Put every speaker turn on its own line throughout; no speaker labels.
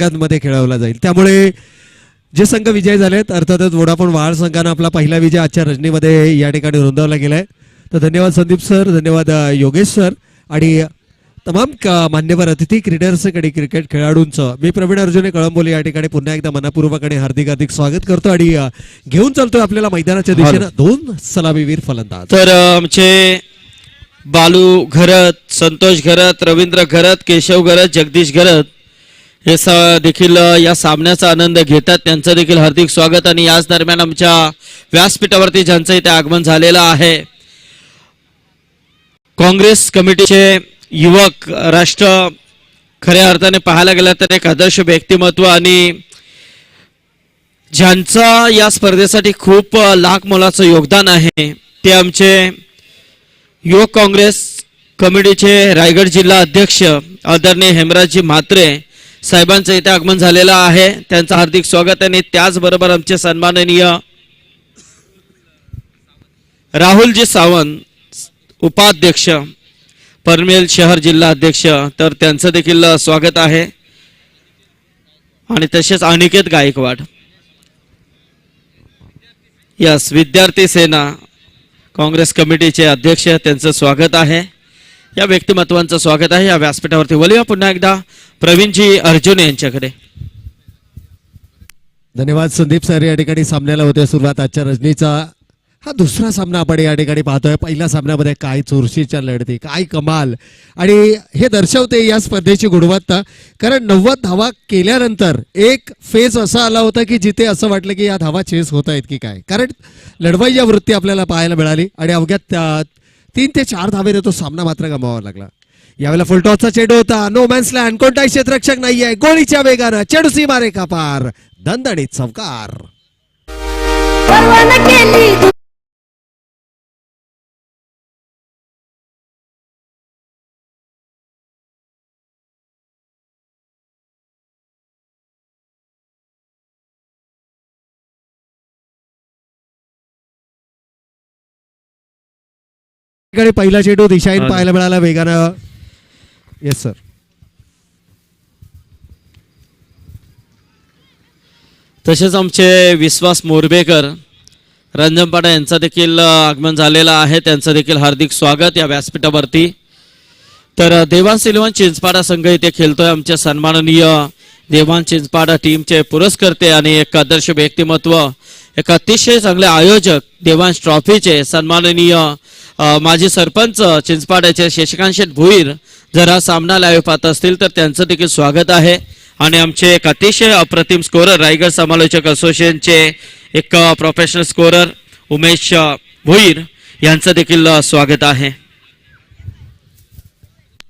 मध्ये खेळवला जाईल. त्यामुळे जे संघ विजयी झालेत अर्थातच वोडाफोन वाळ संघानं आपला पहिला विजय आजच्या रजनीमध्ये या ठिकाणी नोंदवला गेलाय. तर धन्यवाद संदीप सर, धन्यवाद योगेश सर आणि तमाम मान्यवर अतिथी क्रीडर्सकडे क्रिकेट खेळाडूंचं मी प्रवीण अर्जुने कळंबोली या ठिकाणी पुन्हा एकदा मनपूर्वक आणि हार्दिक हार्दिक स्वागत करतो आणि घेऊन चालतोय आपल्याला मैदानाच्या दिशेनं दोन सलामीवीर फलंदाज.
तर आमचे बालू घरत, संतोष घरत, रवींद्र घरत, केशव घरत, जगदीश घरत हे देखील या सामन्याचा आनंद घेतात. त्यांचं देखील हार्दिक स्वागत. आणि याच दरम्यान आमच्या व्यासपीठावरती ज्यांचं इथे आगमन झालेलं आहे काँग्रेस कमिटीचे युवक राष्ट्र, खऱ्या अर्थाने पाहायला गेलं तर एक आदर्श व्यक्तिमत्व आणि ज्यांचं या स्पर्धेसाठी खूप लाख मोलाचं योगदान आहे ते आमचे युवक काँग्रेस कमिटीचे रायगड जिल्हा अध्यक्ष आदरणीय हेमराजजी म्हात्रे साहेबांचं इथे आगमन झालेलं आहे. त्यांचं हार्दिक स्वागत. आणि त्याचबरोबर आमचे सन्माननीय राहुलजी सावंत उपाध्यक्ष पनवेल शहर जिल्हा अध्यक्ष, तर त्यांचं देखील स्वागत आहे. आणि तसेच अनिकेत गायकवाड यस विद्यार्थी सेना काँग्रेस कमिटीचे अध्यक्ष, त्यांचं स्वागत आहे. या व्यक्तिमत्वांचं स्वागत आहे या व्यासपीठावरती. बोलूया पुन्हा एकदा प्रवीणजी अर्जुन यांच्याकडे.
धन्यवाद संदीप सर. या ठिकाणी सामन्याला होते सुरुवात. आजच्या रजनीचा हा दुसरा सामना आपण या ठिकाणी पाहतोय. पहिल्या सामन्यामध्ये काय चुरशीच्या लढती, काय कमाल, आणि हे दर्शवते या स्पर्धेची गुणवत्ता. कारण 90 धावा केल्यानंतर एक फेज असा आला होता की जिथे असं वाटलं की या धावा चेस होत आहेत की काय, कारण लढवाई वृत्ती आपल्याला पाहायला मिळाली. आणि अवघ्या 3 ते 4 धावेने तो सामना मात्र गमावावा लागला. यावेळेला फुलटॉसचा चेंडू होता, नो मॅन्स लँड, कोणताही क्षेत्ररक्षक नाहीये, गोळीच्या वेगानं चेंडू सीमारेखा पार, दणदणीत चौकार. पहिला चेंडू दिशाहीन पाहायला मिळाला वेगानं. Yes sir.
तसेच आमचे विश्वास मोरबेकर रंजनपाडा यांचा देखील आगमन झालेला आहे. त्यांचं देखील हार्दिक स्वागत या व्यासपीठावरती. तर देवान सिल्वन चिंचपाडा संघ इथे खेळतोय. आमचे सन्माननीय देवान चिंचपाडा टीमचे पुरस्कर्ते आणि एक आदर्श व्यक्तिमत्व, एक अतिशय चांगले आयोजक देवांश ट्रॉफीचे सन्माननीय माजी सरपंच चिंचपाड्याचे शशिकांत शेठ भोईर जर हा सामना लाईव्ह पाहत असतील तर त्यांचं देखील स्वागत आहे. आणि आमचे एक अतिशय अप्रतिम स्कोरर रायगड समालोचक असोसिएशनचे एक प्रोफेशनल स्कोरर उमेश भोईर यांचं देखील स्वागत आहे.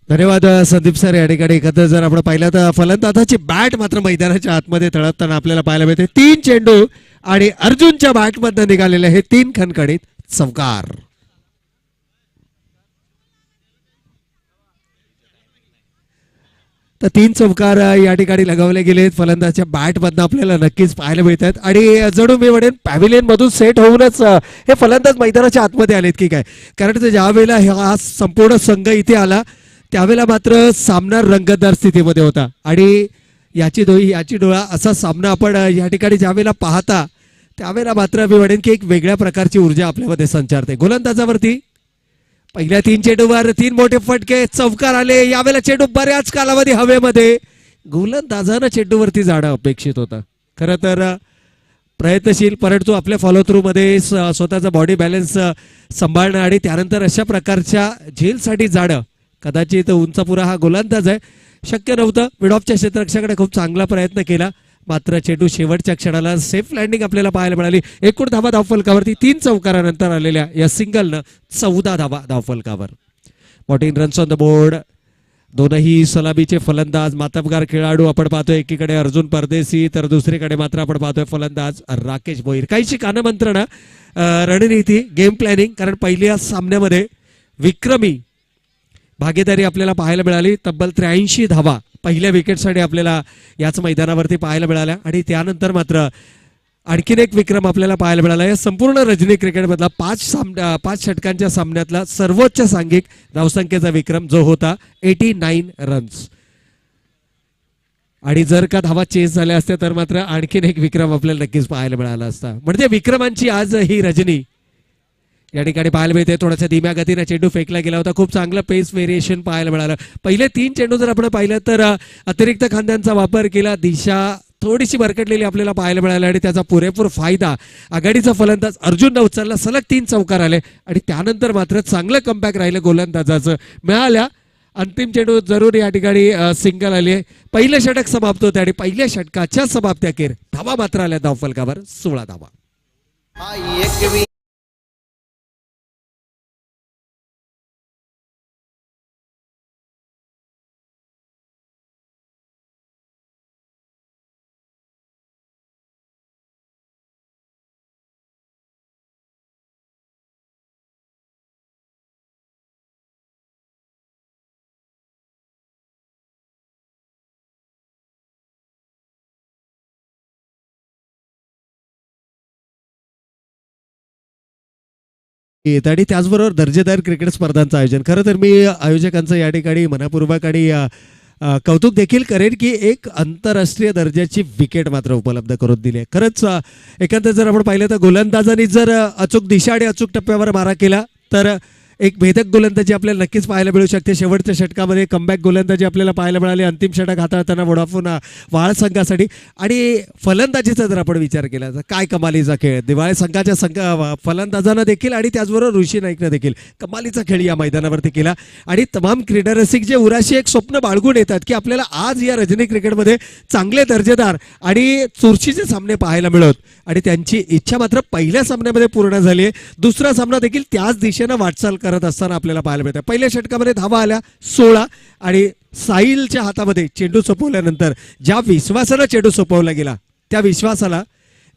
धन्यवाद संदीप सर. या ठिकाणी एकत्र जर आपण पाहिलं तर फलंदाजाची बॅट मात्र मैदानाच्या आतमध्ये तळपताना आपल्याला पाहायला मिळते. 3 चेंडू आणि अर्जुनच्या बॅटमधून निघालेले हे 3 खणखणीत चौकार. तर 3 चौकार या ठिकाणी लगावले गेलेत फलंदाजच्या बॅटमधून आपल्याला नक्कीच पाहायला मिळतात. आणि जणू मी म्हणेन पॅव्हिलियन मधून सेट होऊनच हे फलंदाज मैदानाच्या आतमध्ये आलेत की काय, कारण ज्या वेळेला हा संपूर्ण संघ इथे आला त्यावेळेला मात्र सामना रंगतदार स्थितीमध्ये होता. आणि याची डोळा असा सामना आपण या ठिकाणी ज्या वेळेला पाहता त्यावेळेला मात्र मी म्हणेन की एक वेगळ्या प्रकारची ऊर्जा आपल्यामध्ये संचारते. गोलंदाजावरती पहिल्या 3 चेंडूवर 3 मोठे फटके, चौकार आले. यावेळेला चेंडू बऱ्याच कालावधी हवेमध्ये, गोलंदाजानं चेंडूवरती जाणं अपेक्षित होतं. खरं तर प्रयत्नशील, परंतु आपल्या फॉलो थ्रू मध्ये स्वतःचा बॉडी बॅलन्स सांभाळणं आणि त्यानंतर अशा प्रकारच्या झेलसाठी जाणं, कदाचित उंचापुरा हा गोलंदाज आहे, शक्य नव्हतं. मिडऑफच्या क्षेत्ररक्षकाने खूप चांगला प्रयत्न केला, मात्र चेंडू शेवटच्या क्षणाला सेफ लँडिंग आपल्याला पाहायला मिळाली. एकूण धावा धावफलकावरती 3 चौकारानंतर आलेल्या या सिंगलनं 14 धावा धावफलकावर. 14 रन्स ऑन द बोर्ड. दोनही सलामीचे फलंदाज मातबगार खेळाडू आपण पाहतोय. एकीकडे अर्जुन परदेशी तर दुसरीकडे मात्र आपण पाहतोय फलंदाज राकेश भोईर. काहीशी कानमंत्रणा, रणनीती, गेम प्लॅनिंग, कारण पहिल्या सामन्यामध्ये विक्रमी भागीदारी आपल्याला पाहायला मिळाली. तब्बल 83 धावा पहिल्या विकेटसाठी आपल्याला याच मैदानावरती पाहायला मिळाल्या. आणि त्यानंतर मात्र आणखीन एक विक्रम आपल्याला पाहायला मिळाला. या संपूर्ण रजनी क्रिकेटमधला 5 षटकांच्या सामन्यातला सर्वोच्च सांघिक धावसंख्येचा विक्रम जो होता 89 रन्स. आणि जर का धावा चेस झाल्या असत्या तर मात्र आणखीन एक विक्रम आपल्याला नक्कीच पाहायला मिळाला असता. म्हणजे विक्रमांची आज ही रजनी या ठिकाणी पाहायला मिळते. थोड्याशा धीम्या गतीने चेंडू फेकला गेला होता. खूप चांगलं पेस व्हेरिएशन पाहायला मिळालं. पहिले 3 चेंडू जर आपण पाहिलं तर अतिरिक्त खांद्यांचा वापर केला. दिशा थोडीशी भरकटलेली आपल्याला पाहायला मिळाली आणि त्याचा पुरेपूर फायदा आघाडीचा फलंदाज अर्जुननं उचलला. सलग 3 चौकार आले आणि त्यानंतर मात्र चांगलं कमबॅक राहिलं गोलंदाजाचं. मिळाल्या अंतिम चेंडू जरूर या ठिकाणी सिंगल आली आहे. पहिलं षटक समाप्त होते आणि पहिल्या षटकाच्या समाप्त्याखेर धावा मात्र आल्या धावफलकावर 16 धावा. आणि त्याचबरोबर दर्जेदार क्रिकेट स्पर्धांचं आयोजन. खरं तर मी आयोजकांचं या ठिकाणी मनपूर्वक आणि कौतुक देखील करेन की एक आंतरराष्ट्रीय दर्जाची विकेट मात्र उपलब्ध करून दिली आहे. खरंच एकंदर जर आपण पाहिलं तर गोलंदाजांनी जर अचूक दिशा आणि अचूक टप्प्यावर मारा केला तर एक भेदक गोलंदाजी आपल्याला नक्कीच पाहायला मिळू शकते. शेवटच्या षटकामध्ये कमबॅक गोलंदाजी आपल्याला पाहायला मिळाली. अंतिम षटक हाताळताना वोडाफोन वाळ संघासाठी. आणि फलंदाजीचा जर आपण विचार केला तर काय कमालीचा खेळ. दिवाळे संघाच्या फलंदाजांना देखील आणि त्याचबरोबर ऋषी नाईकनं देखील कमालीचा खेळ या मैदानावरती केला. आणि तमाम क्रीडा रसिक जे उराशी एक स्वप्न बाळगून येतात की आपल्याला आज या रजनी क्रिकेटमध्ये चांगले दर्जेदार आणि चुरशीचे सामने पाहायला मिळत आणि त्यांची इच्छा मात्र पहिल्या सामन्यामध्ये पूर्ण झाली आहे. दुसरा सामना देखील त्याच दिशेनं वाटचाल करत असताना आपल्याला पाहायला मिळतं. पहिल्या षटकामध्ये धावा आल्या 16 आणि साहिलच्या हातामध्ये चेंडू सोपवल्यानंतर ज्या विश्वासानं चेंडू सोपवला गेला त्या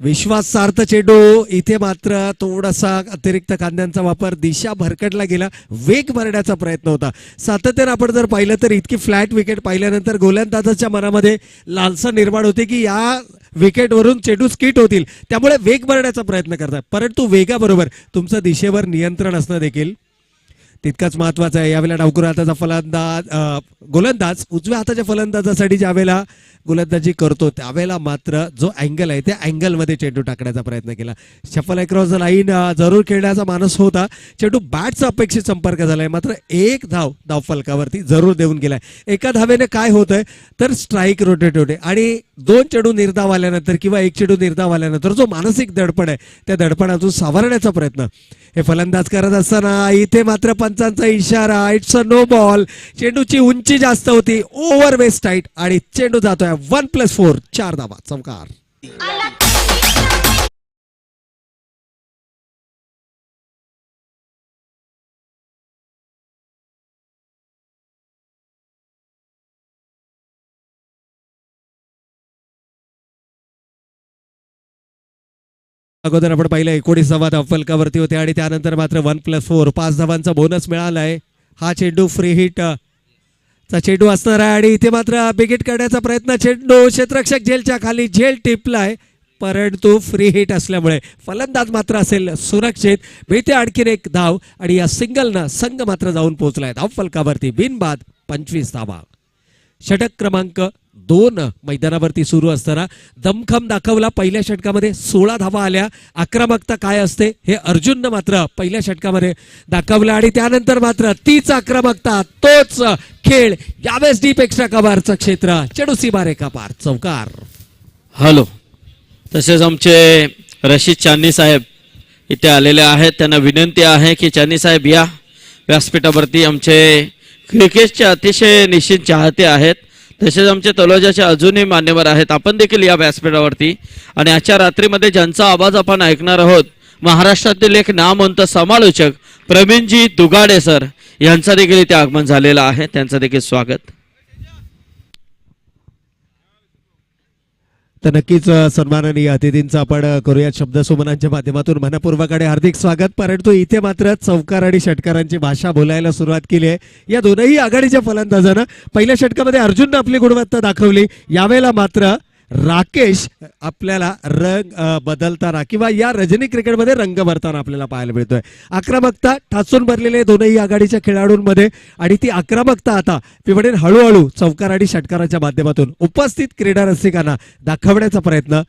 विश्वासार्थ चेंडू इथे मात्र थोडासा अतिरिक्त खांद्यांचा वापर. दिशा भरकटला गेला. वेग भरण्याचा प्रयत्न होता. सातत्यानं आपण जर पाहिलं तर इतकी फ्लॅट विकेट पाहिल्यानंतर गोलंदाजाच्या मनामध्ये लालसा निर्माण होते की या विकेटवरून चेंडू स्किट होतील त्यामुळे वेग भरण्याचा प्रयत्न करतात. परंतु वेगाबरोबर तुमचं दिशेवर नियंत्रण असणं देखील तितकाच महत्वाचं आहे. यावेळेला डावखुरा हाताचा गोलंदाज उजव्या हाताच्या फलंदाजासाठी ज्यावेळेला गोलंदाजी करतो त्यावेळेला मात्र जो अँगल आहे त्या अँगलमध्ये चेंडू टाकण्याचा प्रयत्न केला. शफल अक्रॉस द लाईन जरूर खेळण्याचा मानस होता. चेंडू बॅटचा अपेक्षित संपर्क झालाय मात्र एक धाव फलकावरती जरूर देऊन गेलाय. एका धावेने काय होतंय तर स्ट्राईक रोटेट होते आणि 2 चेंडू निर्धाव आल्यानंतर किंवा 1 चेंडू निर्धाव आल्यानंतर जो मानसिक दडपण आहे त्या दडपणातून सावरण्याचा प्रयत्न हे फलंदाज करत असताना इथे मात्र पंचांचा इशारा. It's a no ball. चेंडूची उंची जास्त होती. ओव्हर वेस्ट टाईट आणि चेंडू जातोय 1+4 4 धावा चौकार. अगोदर आपण पाहिलं 19 धावा फलकावरती होते आणि त्यानंतर मात्र 1+4 5 धावांचा बोनस मिळालाय. हा चेंडू फ्री हिट चा चेंडू असणार आहे आणि इथे मात्र बिगिट करण्याचा प्रयत्न. चेंडू क्षेत्ररक्षक झेलच्या खाली झेल टिपलाय परंतु फ्री हिट असल्यामुळे फलंदाज मात्र असेल सुरक्षित. मिळते आणखीन एक धाव आणि या सिंगलनं संघ मात्र जाऊन पोहोचलाय धाव फलकावरती बिनबाद 25 धावा. षटक क्रमांक 2 मैदानावरती सुरू असताना दमखम दाखवला. पहिल्या षटकामध्ये 16 धावा आल्या. आक्रमकता काय असते हे अर्जुननं मात्र पहिल्या षटकामध्ये दाखवलं आणि त्यानंतर मात्र तीच आक्रमकता तोच खेळ. यावेळेस डीप एक्स्ट्रा कव्हरचं क्षेत्र. चेंडू सीमारेखा पार चौकार.
हॅलो. तसेच आमचे रशीद चांदणी साहेब इथे आलेले आहेत. त्यांना विनंती आहे की चांदणी साहेब या व्यासपीठावरती. आमचे क्रिकेटचे अतिशय निश्चित चाहते आहेत. तसेच आमचे तलोजाचे अजूनही मान्यवर आहेत. आपण देखील या व्यासपीठावरती आणि आजच्या रात्रीमध्ये ज्यांचा आवाज आपण ऐकणार आहोत महाराष्ट्रातील एक नामवंत समालोचक प्रवीणजी दुगाडे सर यांचा देखील इथे आगमन झालेलं आहे. त्यांचं देखील स्वागत.
तर नक्कीच सन्माननीय अतिथींचं आपण करूया शब्दसुमनांच्या माध्यमातून मनपूर्वक आणि हार्दिक स्वागत. परंतु इथे मात्र चौकार आणि षटकारांची भाषा बोलायला सुरुवात केली आहे या दोनही आघाडीच्या फलंदाजांना. पहिल्या षटकामध्ये अर्जुननं आपली गुणवत्ता दाखवली. यावेळेला मात्र राकेश आपल्याला रंग बदलताना किंवा या रजनी क्रिकेटमध्ये रंग भरताना आपल्याला पाहायला मिळतोय. आक्रमकता ठासून भरलेले दोनही आघाडीच्या खेळाडूंमध्ये आणि ती आक्रमकता आता पिवडेन हळूहळू चौकार आणि षटकाराच्या माध्यमातून उपस्थित क्रीडा रसिकांना दाखवण्याचा प्रयत्न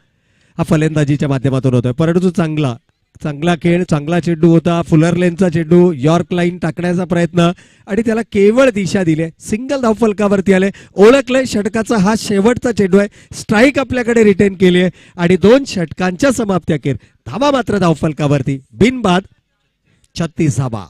हा फलंदाजीच्या माध्यमातून होतोय. परंतु चांगला खेळ, चांगला चेंडू होता, फुलर लेनचा चेंडू, यॉर्क लाईन टाकण्याचा प्रयत्न आणि त्याला केवळ दिशा दिली. सिंगल धावफलकावरती आले, ओळखलंय षटकाचा हा शेवटचा चेंडू आहे. स्ट्राईक आपल्याकडे रिटेन केली आहे आणि 2 षटकांच्या समाप्ती धावा मात्र धावफलकावरती बिनबाद 36 धावा.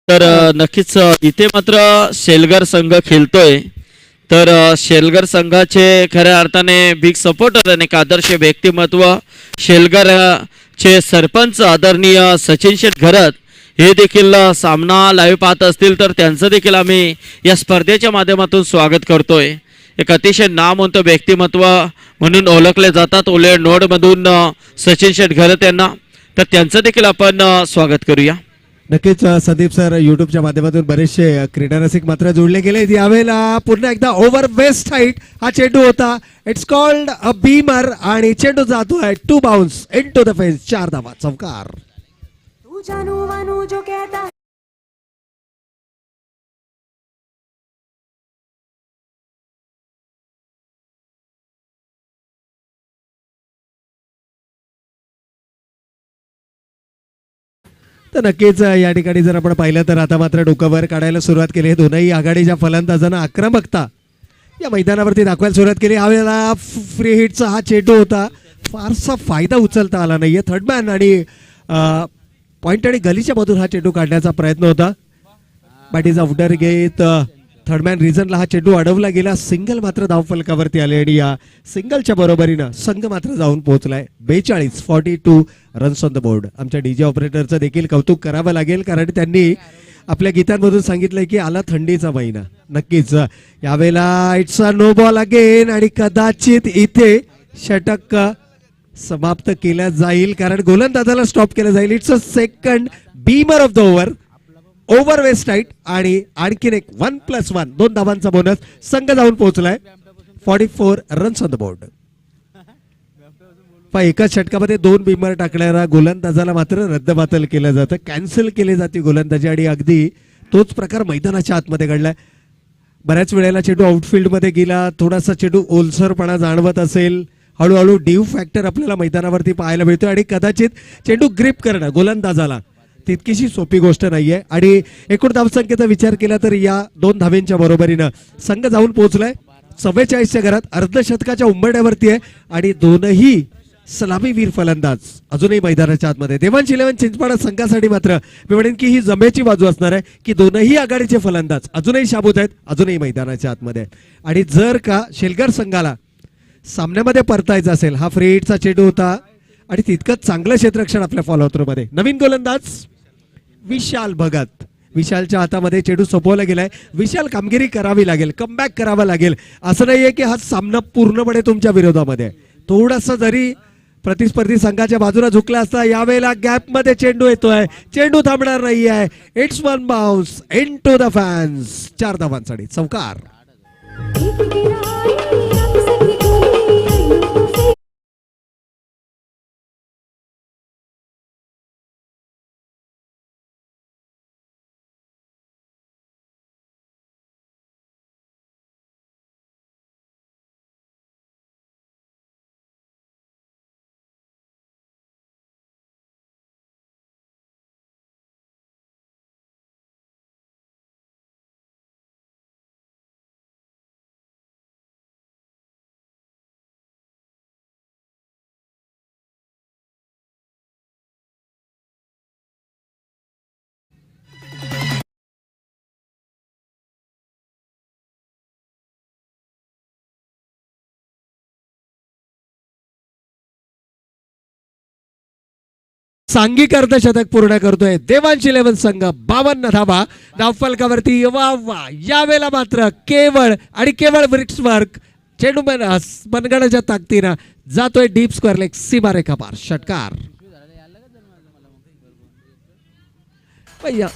तर नक्कीच इथे मात्र शेलगर संघ खेळतोय. तर शेलगर संघाचे खऱ्या अर्थाने बिग सपोर्टर आणि एक आदर्श व्यक्तिमत्व शेलगर चे सरपंच आदरणीय सचिन शेठ घरत हे देखील सामना लाईव्ह पाहत असतील तर त्यांचं देखील आम्ही या स्पर्धेच्या माध्यमातून स्वागत करतोय. एक अतिशय नामवंत व्यक्तिमत्व म्हणून ओळखले जातात ओले नोडमधून सचिन शेठ घरत यांना. तर त्यांचं देखील आपण स्वागत करूया.
नक्कीच संदीप सर युट्यूबच्या माध्यमातून बरेचसे क्रीडा रसिक मात्र जोडले गेले. यावेळेला पुन्हा एकदा ओव्हर वेस्ट हाईट हा चेंडू होता. इट्स कॉल्ड अ बीमर आणि चेंडू जातोय to bounce into the fence. 4 धावा चौकार.
तू जानू वानू जो कहता
तर नक्कीच या ठिकाणी जर आपण पाहिलं तर आता मात्र डोकं वर काढायला सुरुवात केली. दोनही आघाडीच्या फलंदाजांना आक्रमकता या मैदानावरती दाखवायला सुरुवात केली. यावेळेला फ्री हिटचा हा चेंडू होता, फारसा फायदा उचलता आला नाहीये. थर्डमॅन आणि पॉइंट आणि गलीच्या मधून हा चेंडू काढण्याचा प्रयत्न होता. बॅट इज आउटर घेत थर्डमॅन रिझनला हा चेंडू अडवला गेला. सिंगल मात्र धावफलकावरती आले आणि या सिंगलच्या बरोबरीनं संघ मात्र जाऊन पोहोचलाय 42 रन्स ऑन द बोर्ड. आमच्या डीजे ऑपरेटरचं देखील कौतुक करावं लागेल कारण त्यांनी आपल्या गीतांमधून सांगितलंय की आला थंडीचा महिना. नक्कीच यावेळेला it's a no ball again आणि कदाचित इथे षटक समाप्त केलं जाईल कारण गोलंदाजाला स्टॉप केलं जाईल. It's a second beamer of the over waist height आणि आणखीन एक 1+1 2 धावांचा बोनस. संघ जाऊन पोहोचलाय 44 रन्स ऑन द बोर्ड. एकाच षटकामध्ये 2 बीमर टाकणाऱ्या गोलंदाजाला मात्र रद्दबातल केलं जातं, कॅन्सल केली जाते गोलंदाजी आणि अगदी तोच प्रकार मैदानाच्या आतमध्ये घडलाय. बऱ्याच वेळेला चेंडू आउटफील्डमध्ये गेला, थोडासा चेंडू ओलसरपणा जाणवत असेल. हळूहळू ड्यू फॅक्टर आपल्याला मैदानावरती पाहायला मिळतो आणि कदाचित चेंडू ग्रिप करणं गोलंदाजाला तितकीशी सोपी गोष्ट नाहीये. आणि एकूण धावसंख्येचा विचार केला तर या 2 धावेंच्या बरोबरीनं संघ जाऊन पोहोचलाय 44च्या घरात. अर्धशतकाच्या उंबरड्यावरती आहे आणि दोनही सलामीवीर फलंदाज अजूनही मैदानाच्या आतमध्ये. देवांश 11 चिंचपाडा संघासाठी मात्र मी म्हणेन की ही जमेची बाजू असणार आहे की दोनही आघाडीचे फलंदाज अजूनही शाबूत आहेत, अजूनही मैदानाच्या आतमध्ये. आणि जर का शेलगर संघाला सामन्यामध्ये परतायचं असेल, हा फ्री हिटचा चेंडू होता आणि तितकंच चांगलं क्षेत्ररक्षण आपल्या फॉलोथ्रोमध्ये. नवीन गोलंदाज विशाल भगत, विशालच्या हातामध्ये चेंडू सोपवला गेलाय. विशाल कामगिरी करावी लागेल, कमबॅक करावा लागेल. असं नाहीये की हा सामना पूर्णपणे तुमच्या विरोधामध्ये. थोडासा जरी प्रतिस्पर्धी संघाच्या बाजूला झुकला असता. यावेळेला गॅप मध्ये चेंडू येतोय, चेंडू थांबणार नाहीये. It's 1 bounce into the fans. 4 धावांसाठी चौकार.
एक गिरा
सांघिक अर्धशतक पूर्ण करतोय देवांश 11 संघ 52 धावा धावफलकावरती. वा वा, यावेळेला मात्र केवळ आणि केवळ ब्रिक्सवर्क चेंडू मनगडाच्या ताकदीनं जातोय डीप स्क्वेअर लेग सीमारेखा पार. षटकार भैया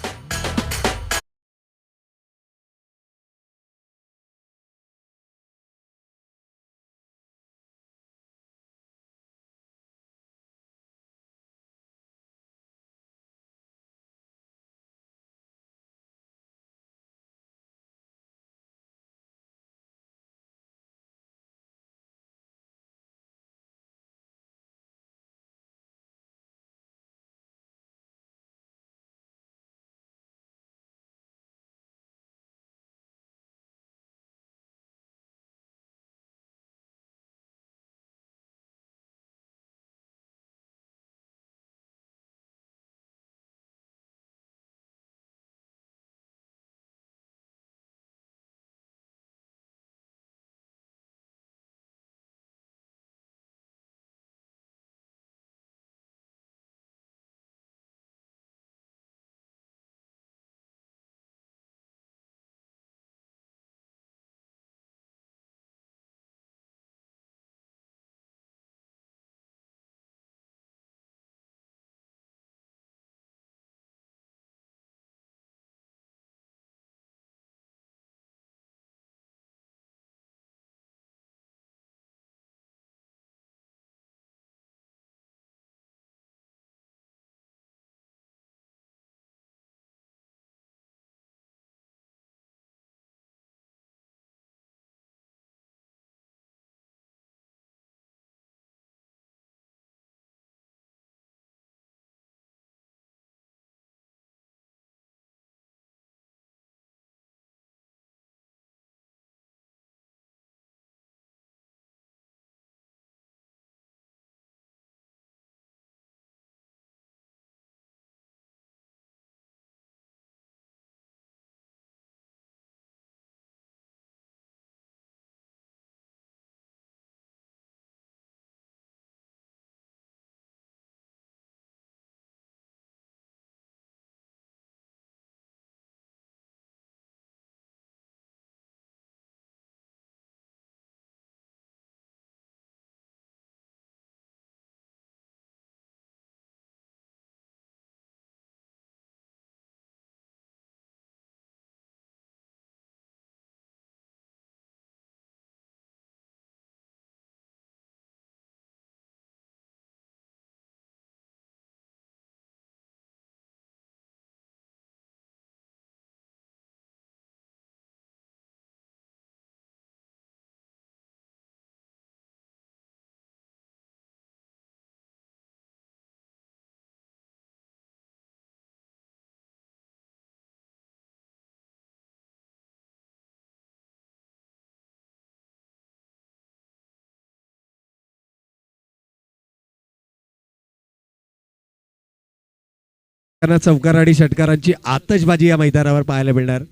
चौकार आणि षटकारांची आतषबाजी या मैदानावर पाहायला मिळणार.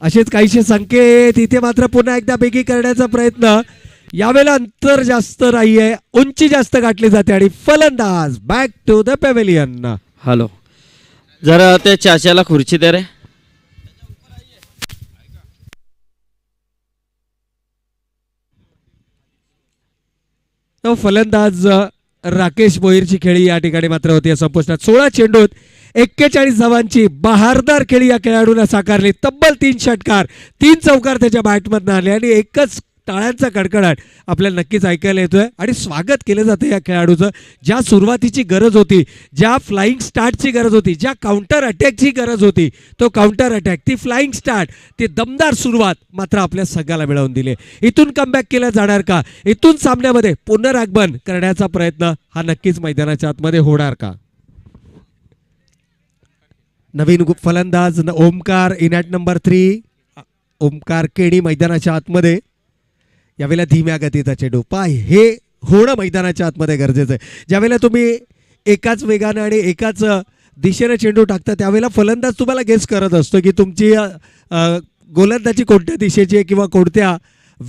असेच काहीशे संकेत इथे मात्र पुन्हा एकदा बेगी करण्याचा प्रयत्न. यावेळेला अंतर जास्त नाहीये, उंची जास्त गाठली जाते आणि फलंदाज back to the pavilion.
Hello, जरा त्या चाच्याला खुर्ची दे रे.
फलंदाज राकेश मोहीरची खेळी या ठिकाणी मात्र होती संपुष्टात. 16 चेंडूत 41 धावांची बहारदार खेळी या खेळाडूला साकारली. तब्बल 3 षटकार 3 चौकार त्याच्या बॅटमधनं आले आणि एकच टाळ्यांचा कडकडाट आपल्याला नक्कीच ऐकायला येतोय. आणि स्वागत केलं जातं या खेळाडूचं. ज्या सुरुवातीची गरज होती, ज्या फ्लाइंग स्टार्टची गरज होती, ज्या काउंटर अटॅकची गरज होती, तो काउंटर अटॅक, ती फ्लाइंग स्टार्ट, ती दमदार सुरुवात मात्र आपल्या संघाला मिळवून दिली. इथून कमबॅक केला जाणार का? इथून सामन्यामध्ये पुनरागमन करण्याचा प्रयत्न हा नक्कीच मैदानाच्या आतमध्ये होणार का? नवीन फलंदाज Omkar in at number 3. Omkar Keni मैदानाच्या आतमध्ये. यावेळेला धीम्या गतीचा चेंडू पाय हे होणं मैदानाच्या आतमध्ये गरजेचं आहे. ज्यावेळेला तुम्ही एकाच वेगानं आणि एकाच दिशेने चेंडू टाकता त्यावेळेला फलंदाज तुम्हाला गेस करत असतो की तुमची गोलंदाजी कोणत्या दिशेची आहे किंवा कोणत्या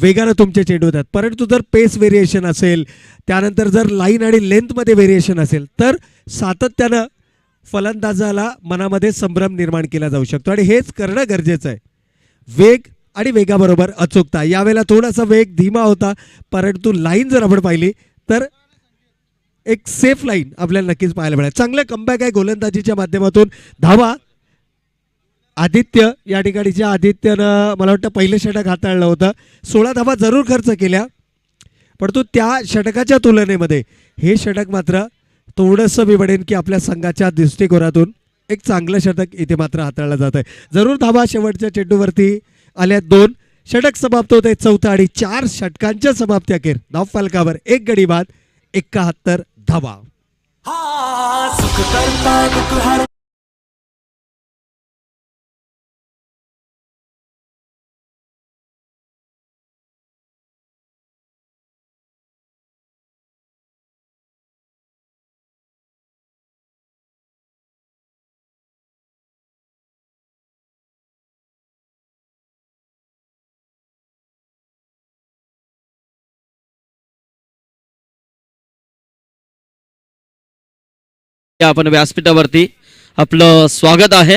वेगानं तुमचे चेंडू होतात. परंतु जर पेस व्हेरिएशन असेल, त्यानंतर जर लाईन आणि लेंथमध्ये व्हेरिएशन असेल, तर सातत्यानं फलंदाजाला मनामध्ये संभ्रम निर्माण केला जाऊ शकतो आणि हेच करणं गरजेचं आहे. वेग आणि वेगाबरोबर अचूकता. यावेळेला थोडासा वेग धीमा होता, परंतु लाईन जर आपण पाहिली तर एक सेफ लाईन आपल्याला नक्कीच पाहायला मिळेल. चांगलं कमबॅक आहे गोलंदाजीच्या माध्यमातून. धावा आदित्य या ठिकाणीच्या आदित्यनं मला वाटतं पहिलं षटक हाताळलं होतं. 16 धावा जरूर खर्च केल्या, परंतु त्या षटकाच्या तुलनेमध्ये हे षटक मात्र थोडंसं मी म्हणेन की आपल्या संघाच्या दृष्टिकोनातून एक चांगलं षटक इथे मात्र हाताळलं जात आहे. जरूर धावा शेवटच्या चेंडूवरती आल्या 2. षटक समाप्त होत आहे 4था आणि 4 षटकांच्या समाप्ती अखेर धाव फलकावर 1 गडी बाद 71 धावा.
आपण व्यासपीठावरती आपलं स्वागत आहे.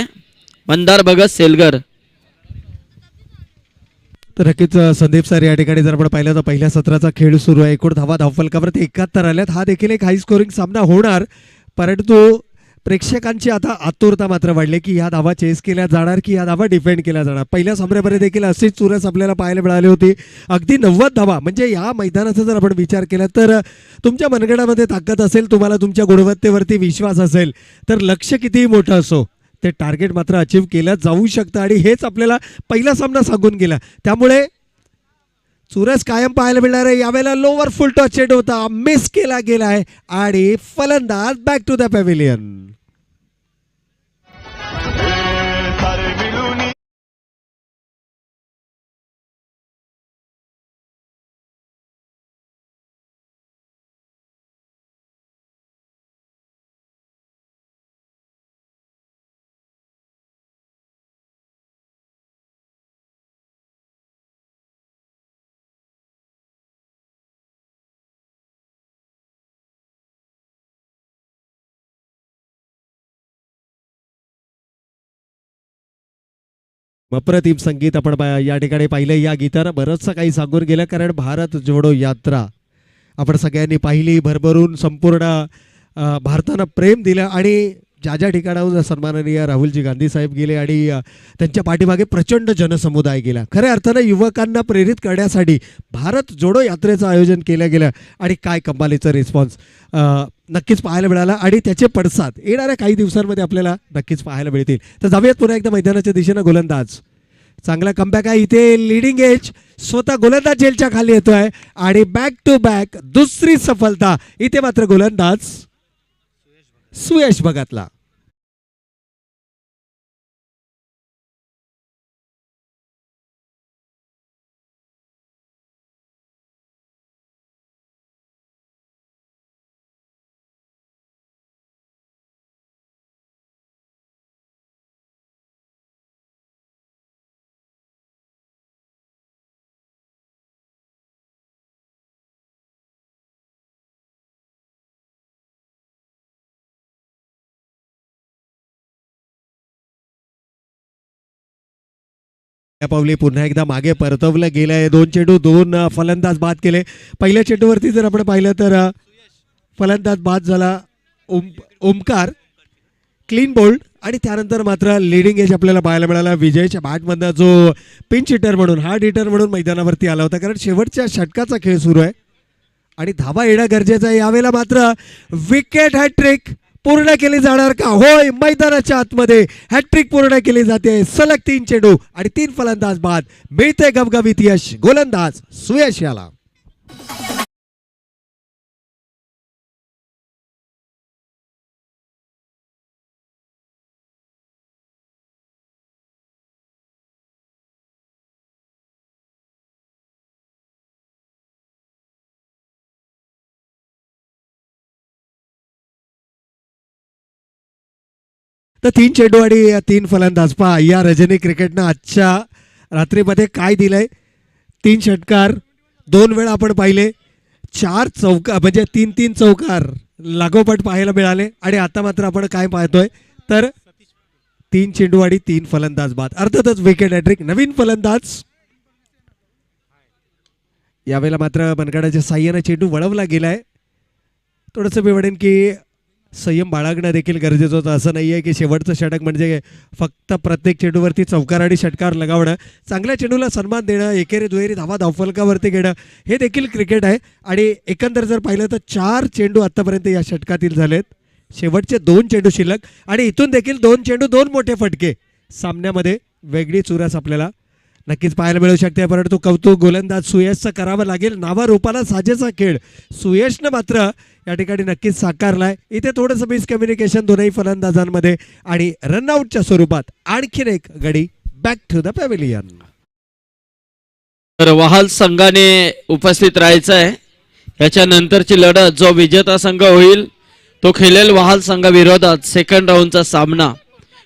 मंदार भगत सेलगर.
तर नक्कीच संदीप सर या ठिकाणी जर आपण पाहिलं तर पहिल्या सत्राचा खेळ सुरू आहे. एकूण धावा धावफलकावरती 71 आल्यात. हा देखील एक हाय स्कोरिंग सामना होणार, परंतु प्रेक्षकांची आता आतुरता मात्र वाढली की ह्या धावा चेस केल्या जाणार की ह्या धावा डिफेंड केल्या जाणार. पहिल्या सामन्यामध्ये देखील अशीच चुरस आपल्याला पाहायला मिळाली होती. अगदी 90 धावा म्हणजे या मैदानाचा जर आपण विचार केला तर तुमच्या मनगडामध्ये ताकद असेल, तुम्हाला तुमच्या गुणवत्तेवरती विश्वास असेल, तर लक्ष कितीही मोठं असो ते टार्गेट मात्र अचीव केलं जाऊ शकतं आणि हेच आपल्याला पहिला सामना सांगून गेला. त्यामुळे चुरस कायम पाहायला मिळणार आहे. यावेळेला लोवर फुल टॉस चेंडू होता, मिस केला गेला आहे आणि फलंदाज बॅक टू द पॅव्हिलियन. अप्रतिम संगीत आपण या ठिकाणी पाहिलं. या गीतानं बरंचसं काही सांगून गेलं, कारण भारत जोडो यात्रा आपण सगळ्यांनी पाहिली. भरभरून संपूर्ण भारतानं प्रेम दिलं आणि ज्या ज्या ठिकाणाहून सन्माननीय राहुलजी गांधी साहेब गेले आणि त्यांच्या पाठीमागे प्रचंड जनसमुदाय गेला. खऱ्या अर्थानं युवकांना प्रेरित करण्यासाठी भारत जोडो यात्रेचं आयोजन केलं गेलं आणि काय कमालीचा रिस्पॉन्स नक्कीच पाहायला मिळाला आणि त्याचे पडसाद येणाऱ्या काही दिवसांमध्ये आपल्याला नक्कीच पाहायला मिळतील. तर जाऊयात पुन्हा एकदा मैदानाच्या दिशेनं. गोलंदाज चांगला कमबॅक आहे. इथे लीडिंग एज स्वतः गोलंदाज जेलच्या खाली येतोय आणि बॅक टू बॅक दुसरी सफलता. इथे मात्र गोलंदाज सुयश भगतला. पावली पुन्हा एकदा मागे परतवलं गेलंय. 2 चेंडू 2 फलंदाज बाद केले. पहिल्या चेंडूवरती जर आपण पाहिलं तर फलंदाज बाद झाला ओमकार, क्लीन बोल्ड आणि त्यानंतर मात्र लिडिंग एज आपल्याला पाहायला मिळाला. विजयच्या बॅटमधनं जो पिंच हिटर म्हणून हार्ड हिटर म्हणून मैदानावरती आला होता, कारण शेवटच्या षटकाचा खेळ सुरू आहे आणि धावा येणं गरजेचं आहे. यावेळेला मात्र विकेट हॅट्रिक पूर्ण केली जाणार का? होय, मैदानाच्या आतमध्ये हॅट्रिक पूर्ण केली जाते. सलग 3 चेंडू आणि 3 फलंदाज बाद. मिळते गवगवीत यश गोलंदाज सुयश याला. तर 3 चेंडू आणि 3 फलंदाज. पहा या रजनी क्रिकेटनं आजच्या रात्रीमध्ये काय दिलंय. 3 षटकार 2 वेळा आपण पाहिले, 4 चौकार म्हणजे 3 चौकार लागोपाठ पाहायला मिळाले. आणि आता मात्र आपण काय पाहतोय तर 3 चेंडू आणि 3 फलंदाज बाद. अर्थातच विकेट हॅट्रिक. नवीन फलंदाज यावेळेला मात्र मनगडाच्या साह्याने चेंडू वळवला गेलाय. थोडंसं मी म्हणेन की संयम बाळगणं देखील गरजेचं होतं. असं नाही आहे की शेवटचं षटक म्हणजे फक्त प्रत्येक चेंडूवरती चौकार आणि षटकार लगावणं. चांगल्या चेंडूला सन्मान देणं, एकेरी दुहेरी धावा धावफलकावरती घेणं हे देखील क्रिकेट आहे. आणि एकंदर जर पाहिलं तर 4 चेंडू आत्तापर्यंत या षटकातील झालेत, शेवटचे 2 चेंडू शिल्लक. आणि इथून देखील 2 चेंडू 2 मोठे फटके. सामन्यामध्ये वेगळी चुरस आपल्याला नक्कीच पाहायला मिळू शकते. परंतु कौतुक गोलंदाज सुयशचं करावं लागेल. नावारूपाला साजेचा खेळ सुयशनं मात्र या ठिकाणी नक्कीच साकारलाय. इथे थोडंसं मिसकम्युनिकेशन दोनही फलंदाजांमध्ये आणि रनआउटच्या स्वरूपात आणखीन एक गडी बॅक टू द पॅव्हिलियन.
तर वहाल संघाने उपस्थित राहायचं आहे. याच्यानंतरची लढत जो विजेता संघ होईल तो खेळेल वहाल संघाविरोधात सेकंड राऊंडचा सामना.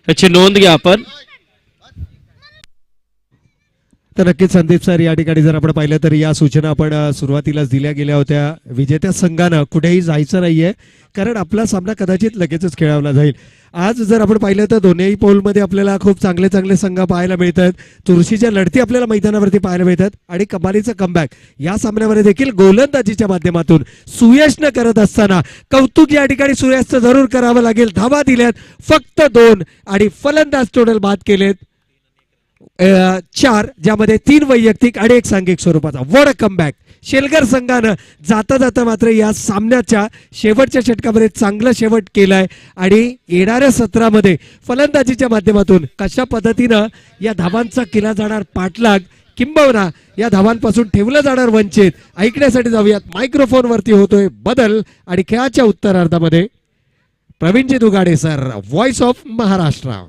याची नोंद घ्या आपण.
तर नक्कीच संदीप सर, या ठिकाणी जर आपण पाहिलं तर या सूचना आपण सुरुवातीलाच दिल्या गेल्या होत्या. विजेत्या संघानं कुठेही जायचं नाहीये, कारण आपला सामना कदाचित लगेचच खेळवला जाईल. आज जर आपण पाहिलं तर दोन्ही पोलमध्ये आपल्याला खूप चांगले चांगले संघ पाहायला मिळतात. चुरशीच्या लढती आपल्याला मैदानावरती पाहायला मिळतात. आणि कमालीचं कमबॅक या सामन्यामध्ये देखील गोलंदाजीच्या माध्यमातून सुयशनं करत असताना कौतुक या ठिकाणी सुयशचं जरूर करावं लागेल. धावा दिल्यात फक्त 2 आणि फलंदाज टोटल बाद केलेत 4, ज्यामध्ये 3 वैयक्तिक आणि 1 सांघिक स्वरूपाचा. What a comeback. शेलगर संघानं जाता जाता मात्र या सामन्याच्या शेवटच्या षटकामध्ये चांगलं शेवट केलाय. आणि येणाऱ्या सत्रामध्ये फलंदाजीच्या माध्यमातून कशा पद्धतीनं या धावांचा केला जाणार पाठलाग किंबहुना या धावांपासून ठेवलं जाणार वंचित, ऐकण्यासाठी जाऊयात. मायक्रोफोनवरती होतोय बदल आणि खेळाच्या उत्तरार्धामध्ये Praveenji Dugade sir, voice of Maharashtra.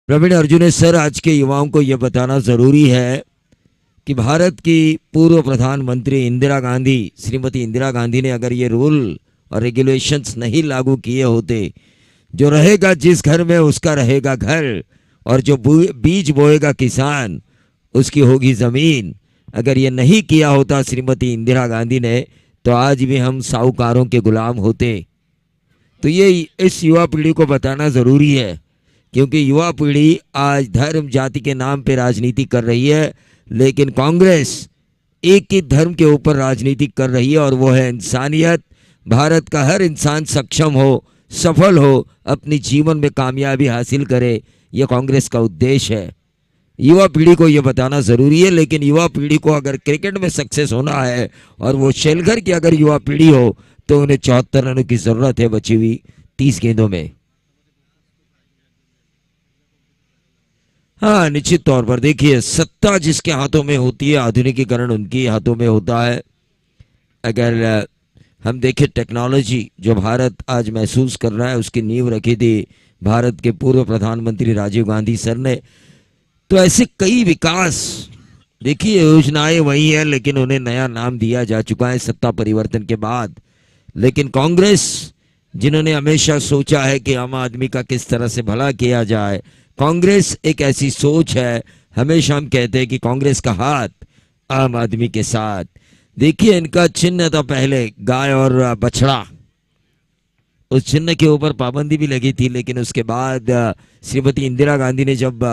Praveen Arjune sir, आज के युवाओं को यह बताना ज़रूरी है कि भारत की पूर्व प्रधानमंत्री इंदिरा गांधी, श्रीमती इंदिरा गांधी ने अगर ये रूल और रेगुलेशंस नहीं लागू किए होते, जो रहेगा जिस घर में उसका रहेगा घर, और जो बीज बोएगा किसान उसकी होगी ज़मीन, अगर ये नहीं किया होता श्रीमती इंदिरा गांधी ने, तो आज भी हम साहूकारों के गुलाम होते. तो ये इस युवा पीढ़ी को बताना ज़रूरी है, क्योंकि युवा पीढ़ी आज धर्म जाति के नाम पे राजनीति कर रही है, लेकिन कांग्रेस एक ही धर्म के ऊपर राजनीति कर रही है, और वो है इंसानियत. भारत का हर इंसान सक्षम हो, सफल हो, अपनी जीवन में कामयाबी हासिल करे, यह कांग्रेस का उद्देश्य है. युवा पीढ़ी को यह बताना ज़रूरी है. लेकिन युवा पीढ़ी को अगर क्रिकेट में सक्सेस होना है, और वो शेलघर की अगर युवा पीढ़ी हो, तो उन्हें 74 रनों की ज़रूरत है बची हुई 30 गेंदों में. हाँ, निश्चित तौर पर देखिए, सत्ता जिसके हाथों में होती है, आधुनिकीकरण उनके हाथों में होता है. अगर हम देखें टेक्नोलॉजी जो भारत आज महसूस कर रहा है, उसकी नींव रखी थी भारत के पूर्व प्रधानमंत्री राजीव गांधी सर ने. तो ऐसे कई विकास, देखिए योजनाएं वही है, लेकिन उन्हें नया नाम दिया जा चुका है सत्ता परिवर्तन के बाद. लेकिन कांग्रेस, जिन्होंने हमेशा सोचा है कि आम आदमी का किस तरह से भला किया जाए, कांग्रेस एक ऐसी सोच है. हमेशा हम कहते हैं कि कांग्रेस का हाथ आम आदमी के साथ. देखिए, इनका चिन्ह था पहले गाय और बछड़ा, उस चिन्ह के ऊपर पाबंदी भी लगी थी. लेकिन उसके बाद श्रीमती इंदिरा गांधी ने जब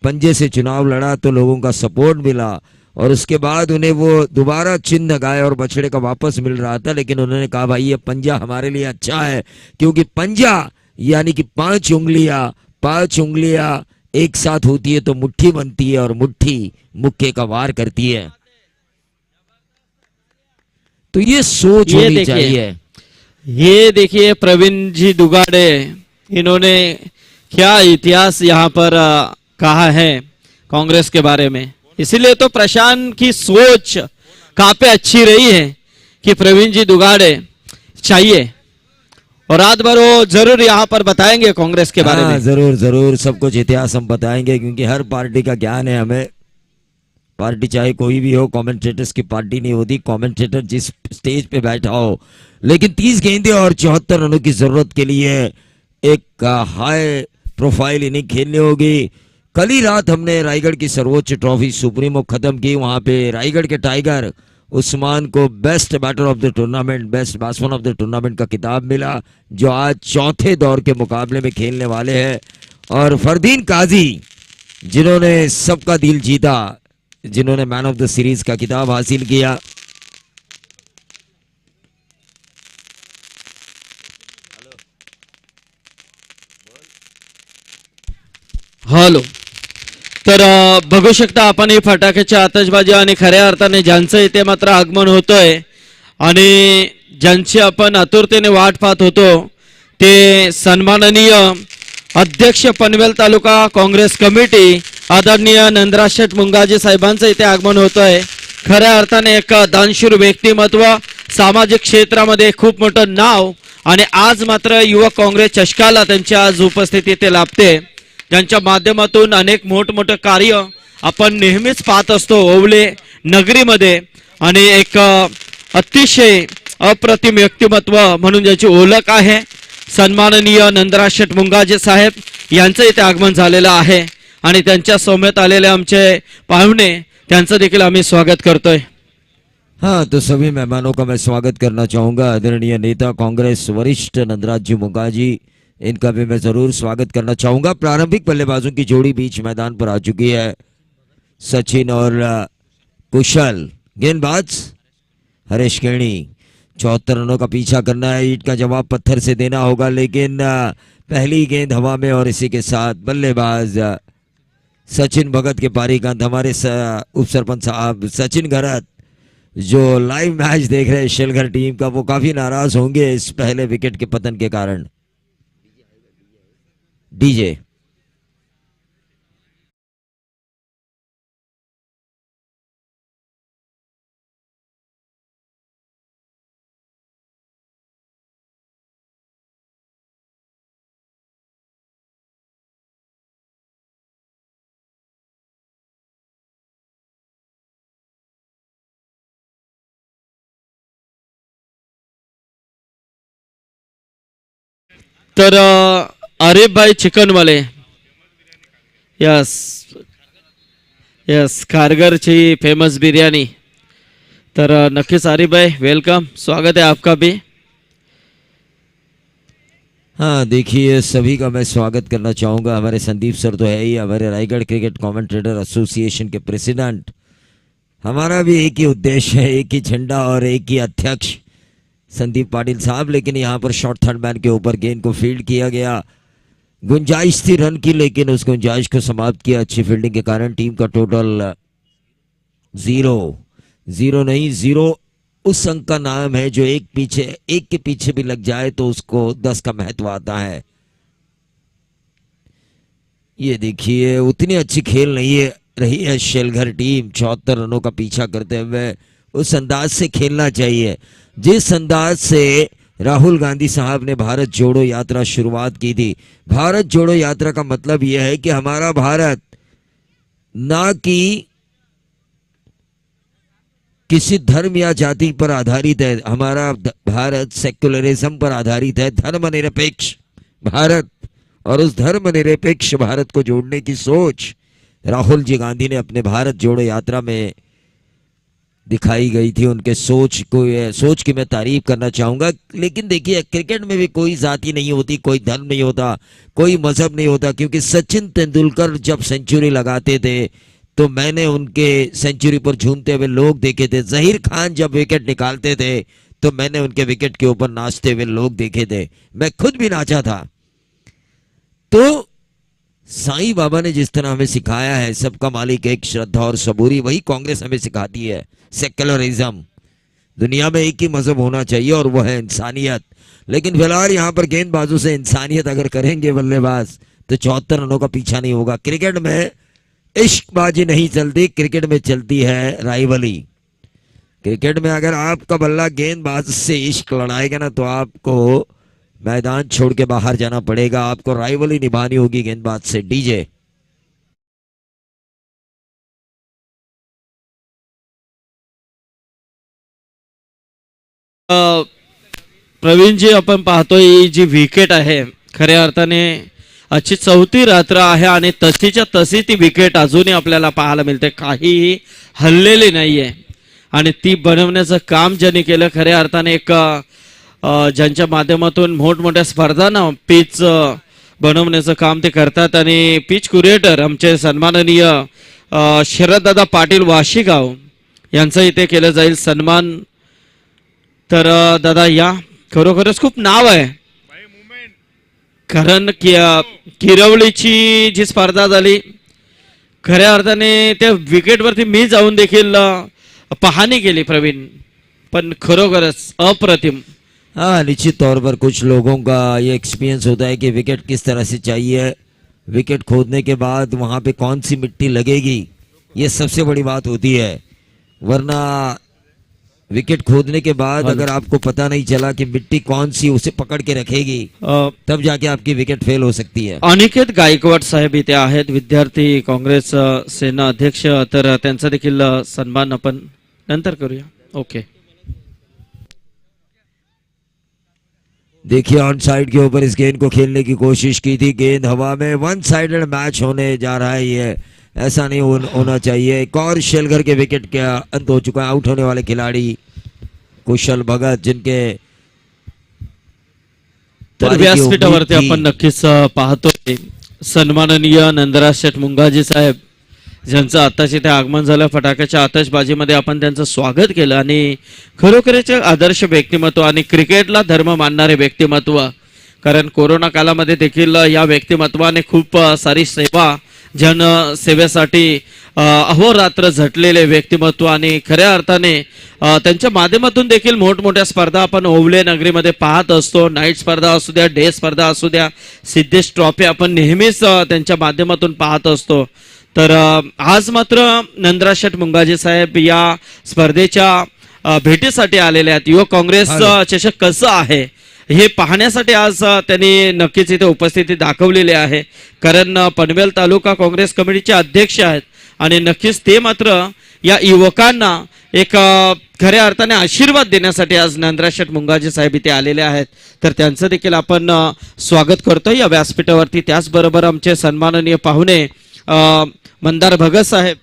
पंजे से चुनाव लड़ा, तो लोगों का सपोर्ट मिला, और उसके बाद उन्हें वो दोबारा चिन्ह गाय और बछड़े का वापस मिल रहा था, लेकिन उन्होंने कहा भाई ये पंजा हमारे लिए अच्छा है, क्योंकि पंजा यानी कि 5 उंगलियां एक साथ होती है तो मुट्ठी बनती है, और मुट्ठी मुक्के का वार करती है। तो ये सोच
ये
होनी
देखिए।
चाहिए।
ये देखिए प्रवीण जी दुगाड़े, इन्होंने क्या इतिहास यहाँ पर कहा है कांग्रेस के बारे में। इसीलिए तो प्रशांत की सोच काफी अच्छी रही है कि प्रवीण जी दुगाड़े चाहिए, और रात भर वो जरूर यहाँ पर बताएंगे कांग्रेस के बारे में।
जरूर जरूर सब कुछ इतिहास हम बताएंगे, क्योंकि हर पार्टी का ज्ञान है हमें। पार्टी चाहे कोई भी हो, कमेंटेटर्स की पार्टी नहीं होती। कमेंटेटर जिस स्टेज पे बैठा हो, लेकिन 30 गेंदें और 74 रनों की जरूरत के लिए एक हाई प्रोफाइल इनिंग खेलनी होगी। कल ही रात हमने रायगढ़ की सर्वोच्च ट्रॉफी सुप्रीमो खत्म की। वहां पे रायगढ़ के टाइगर उस्मान को best batter of the tournament, best batsman of the tournament का खिताब मिला, जो आज चौथे दौर के मुकाबले में खेलने वाले हैं। और फरदीन काजी जिन्होंने सबका दिल जीता, जिन्होंने मैन ऑफ द सीरीज का खिताब हासिल किया।
हॅलो, तर बघू शकता आपण ही फटाक्याची आतषबाजी आणि खऱ्या अर्थाने ज्यांचं इथे मात्र आगमन होतोय आणि ज्यांची आपण आतुरतेने वाट पाहत होतो ते सन्माननीय अध्यक्ष पनवेल तालुका काँग्रेस कमिटी आदरणीय नंदराज शेठ मुंगाजी साहेबांचं इथे आगमन होतोय। खऱ्या अर्थाने एक दानशूर व्यक्तिमत्व, सामाजिक क्षेत्रामध्ये खूप मोठं नाव, आणि आज मात्र युवक काँग्रेस चषकाला त्यांची आज उपस्थिती इथे लाभते, ज्यांच्या माध्यमातून अनेक मोठमोठं कार्य आपण नेहमीच पाहत असतो ओवळे नगरीमध्ये, आणि एक अतिशय अप्रतिम व्यक्तिमत्व म्हणून ज्याची ओळख आहे सन्माननीय नंदराज शेठ मुंगाजी साहेब यांचं इथे आगमन झालेलं आहे, आणि त्यांच्या सौम्यत आलेले आमचे पाहुणे त्यांचं देखील आम्ही स्वागत करतोय।
हाँ, तो सभी मेहमानों का मैं स्वागत करना चाहूंगा। आदरणीय नेता कांग्रेस वरिष्ठ नंदराज जी मुंगाजी, इनका भी मैं जरूर स्वागत करना चाहूंगा। प्रारंभिक बल्लेबाजों की जोड़ी बीच मैदान पर आ चुकी है, सचिन और कुशल। गेंदबाज हरेश केणी, 74 रनों का पीछा करना है, ईंट का जवाब पत्थर से देना होगा, लेकिन पहली गेंद हवा में, और इसी के साथ बल्लेबाज सचिन भगत के पारी का अंत। हमारे उप सरपंच साहब सचिन घरत जो लाइव मैच देख रहे हैं शेलघर टीम का, वो काफी नाराज होंगे इस पहले विकेट के पतन के कारण। डीजे
तर आरिफ भाई चिकनवाले, यस यस, कारगरची फेमस बिर्याणी। तर नक्कीच आरिफ भाई वेलकम, स्वागत है आपका भी।
हाँ, देखिए सभी का मैं स्वागत करना चाहूँगा। हमारे संदीप सर तो है ही, हमारे रायगढ़ क्रिकेट कमेंटेटर एसोसिएशन के प्रेसिडेंट। हमारा भी एक ही उद्देश्य है, एक ही झंडा और एक ही अध्यक्ष संदीप पाटिल साहब। लेकिन यहाँ पर शॉर्ट थर्ड मैन के ऊपर गेंद को फील्ड किया गया, गुंजाइश थी रन की, लेकिन उस गुंजाइश को समाप्त किया अच्छी फील्डिंग के कारण। टीम का टोटल 0 नहीं 0 उस अंक का नाम है जो एक के पीछे भी लग जाए तो उसको 10 का महत्व आता है। ये देखिए उतनी अच्छी खेल नहीं है रही है शेलघर टीम। 74 रनों का पीछा करते हुए उस अंदाज से खेलना चाहिए जिस अंदाज से राहुल गांधी साहब ने भारत जोड़ो यात्रा शुरुआत की थी। भारत जोड़ो यात्रा का मतलब यह है कि हमारा भारत ना कि किसी धर्म या जाति पर आधारित है, हमारा भारत सेक्युलरिज्म पर आधारित है, धर्मनिरपेक्ष भारत। और उस धर्मनिरपेक्ष भारत को जोड़ने की सोच राहुल जी गांधी ने अपने भारत जोड़ो यात्रा में दिखाई गई थी। उनके सोच की मैं तारीफ करना चाहूंगा। लेकिन देखिए क्रिकेट में भी कोई जाति नहीं होती, कोई धर्म नहीं होता, कोई मजहब नहीं होता, क्योंकि सचिन तेंदुलकर जब सेंचुरी लगाते थे तो मैंने उनके सेंचुरी पर झूमते हुए लोग देखे थे। जहीर खान जब विकेट निकालते थे तो मैंने उनके विकेट के ऊपर नाचते हुए लोग देखे थे, मैं खुद भी नाचा था। तो साईं बाबा ने जिस तरह हमें सिखाया है सबका मालिक एक, श्रद्धा और सबूरी, वही कांग्रेस हमें सिखाती है, सेक्युलरिज्म। दुनिया में एक ही मजहब होना चाहिए और वो है इंसानियत। लेकिन फिलहाल यहाँ पर गेंदबाजों से इंसानियत अगर करेंगे बल्लेबाज तो 74 रनों का पीछा नहीं होगा। क्रिकेट में इश्कबाजी नहीं चलती, क्रिकेट में चलती है राइवली। क्रिकेट में अगर आपका बल्ला गेंदबाज से इश्क लड़ाएगा ना तो आपको मैदान छोड़ के बाहर जाना पड़ेगा, आपको राइवली निभानी होगी गेंदबाज से। डीजे
प्रवीणजी, आपण पाहतोय ही जी विकेट आहे खऱ्या अर्थाने आजची 4थी रात्र आहे आणि तशीच्या तशी ती विकेट अजूनही आपल्याला पाहायला मिळते, काहीही हललेली नाहीये. आणि ती बनवण्याचं काम ज्यांनी केलं खऱ्या अर्थाने एक ज्यांच्या माध्यमातून मोठमोठ्या स्पर्धांना पिच बनवण्याचं काम ते करतात. आणि पिच क्युरेटर आमचे सन्माननीय शरददादा पाटील वाशीगाव यांचं इथे केलं जाईल सन्मान. तर दादा या, खरोखरच खूप नाव आहे, कारण किरवळीची जी स्पर्धा झाली खऱ्या अर्थाने त्या विकेटवरती मी जाऊन देखील पाहणी केली प्रवीण, पण खरोखरच अप्रतिम.
हाँ, निश्चित तौर पर कुछ लोगों का ये एक्सपीरियंस होता है कि विकेट किस तरह से चाहिए, विकेट खोदने के बाद वहाँ पे कौन सी मिट्टी लगेगी, ये सबसे बड़ी बात होती है। वरना विकेट खोदने के बाद अगर आपको पता नहीं चला कि मिट्टी कौन सी उसे पकड़ के रखेगी तब जाके आपकी विकेट फेल हो सकती है।
अनिकेत गायकवाड साहेब इथे आहेत, विद्यार्थी काँग्रेस सेना अध्यक्ष, तर त्यांचा देखील सन्मान आपण नंतर करूया. ओके.
देखिए ऑन साइड के ऊपर इस गेंद को खेलने की कोशिश की थी, गेंद हवा में, वन साइडेड मैच होने जा रहा है ये, ऐसा नहीं होना चाहिए। एक और शेलघर के विकेट का अंत हो चुका है। आउट होने वाले खिलाड़ी कुशल भगत, जिनके
तर व्यासपीठावरती आपण नक्कीच पाहतोय सन्माननीय नंदराज शेठ मुंगाजी साहेब, ज्यांचं आताच इथे आगमन झालं. फटाक्याच्या आतषबाजीमध्ये आपण त्यांचं स्वागत केलं आणि खरोखरच आदर्श व्यक्तिमत्व आणि क्रिकेटला धर्म मानणारे व्यक्तिमत्व, कारण कोरोना काळामध्ये देखील या व्यक्तिमत्वाने खूप सारी सेवा, जनसेवेसाठी अहोरात्र झटलेले व्यक्तिमत्व आणि खऱ्या अर्थाने त्यांच्या माध्यमातून देखील मोठमोठ्या स्पर्धा आपण ओवले नगरीमध्ये पाहत असतो. नाईट स्पर्धा असू द्या, डे स्पर्धा असू द्या, सिद्धेश ट्रॉफी आपण नेहमीच त्यांच्या माध्यमातून पाहत असतो. तर आज मात्र नंदराज शेठ मुंगाजी साहेब या स्पर्धेच्या भेटीसाठी आलेले आहेत. युवक काँग्रेस चषक कसं आहे हे पाहण्यासाठी आज त्यांनी नक्कीच इथे उपस्थिती दाखवलेली आहे, कारण पनवेल तालुका काँग्रेस कमिटीचे अध्यक्ष आहेत आणि नक्कीच ते मात्र या युवकांना एक खऱ्या अर्थाने आशीर्वाद देण्यासाठी आज नंदराज शेठ मुंगाजी साहेब इथे आलेले आहेत. तर त्यांचं देखील आपण स्वागत करतो या व्यासपीठावरती. त्याचबरोबर आमचे सन्माननीय पाहुणे मंदार भगत साहेब,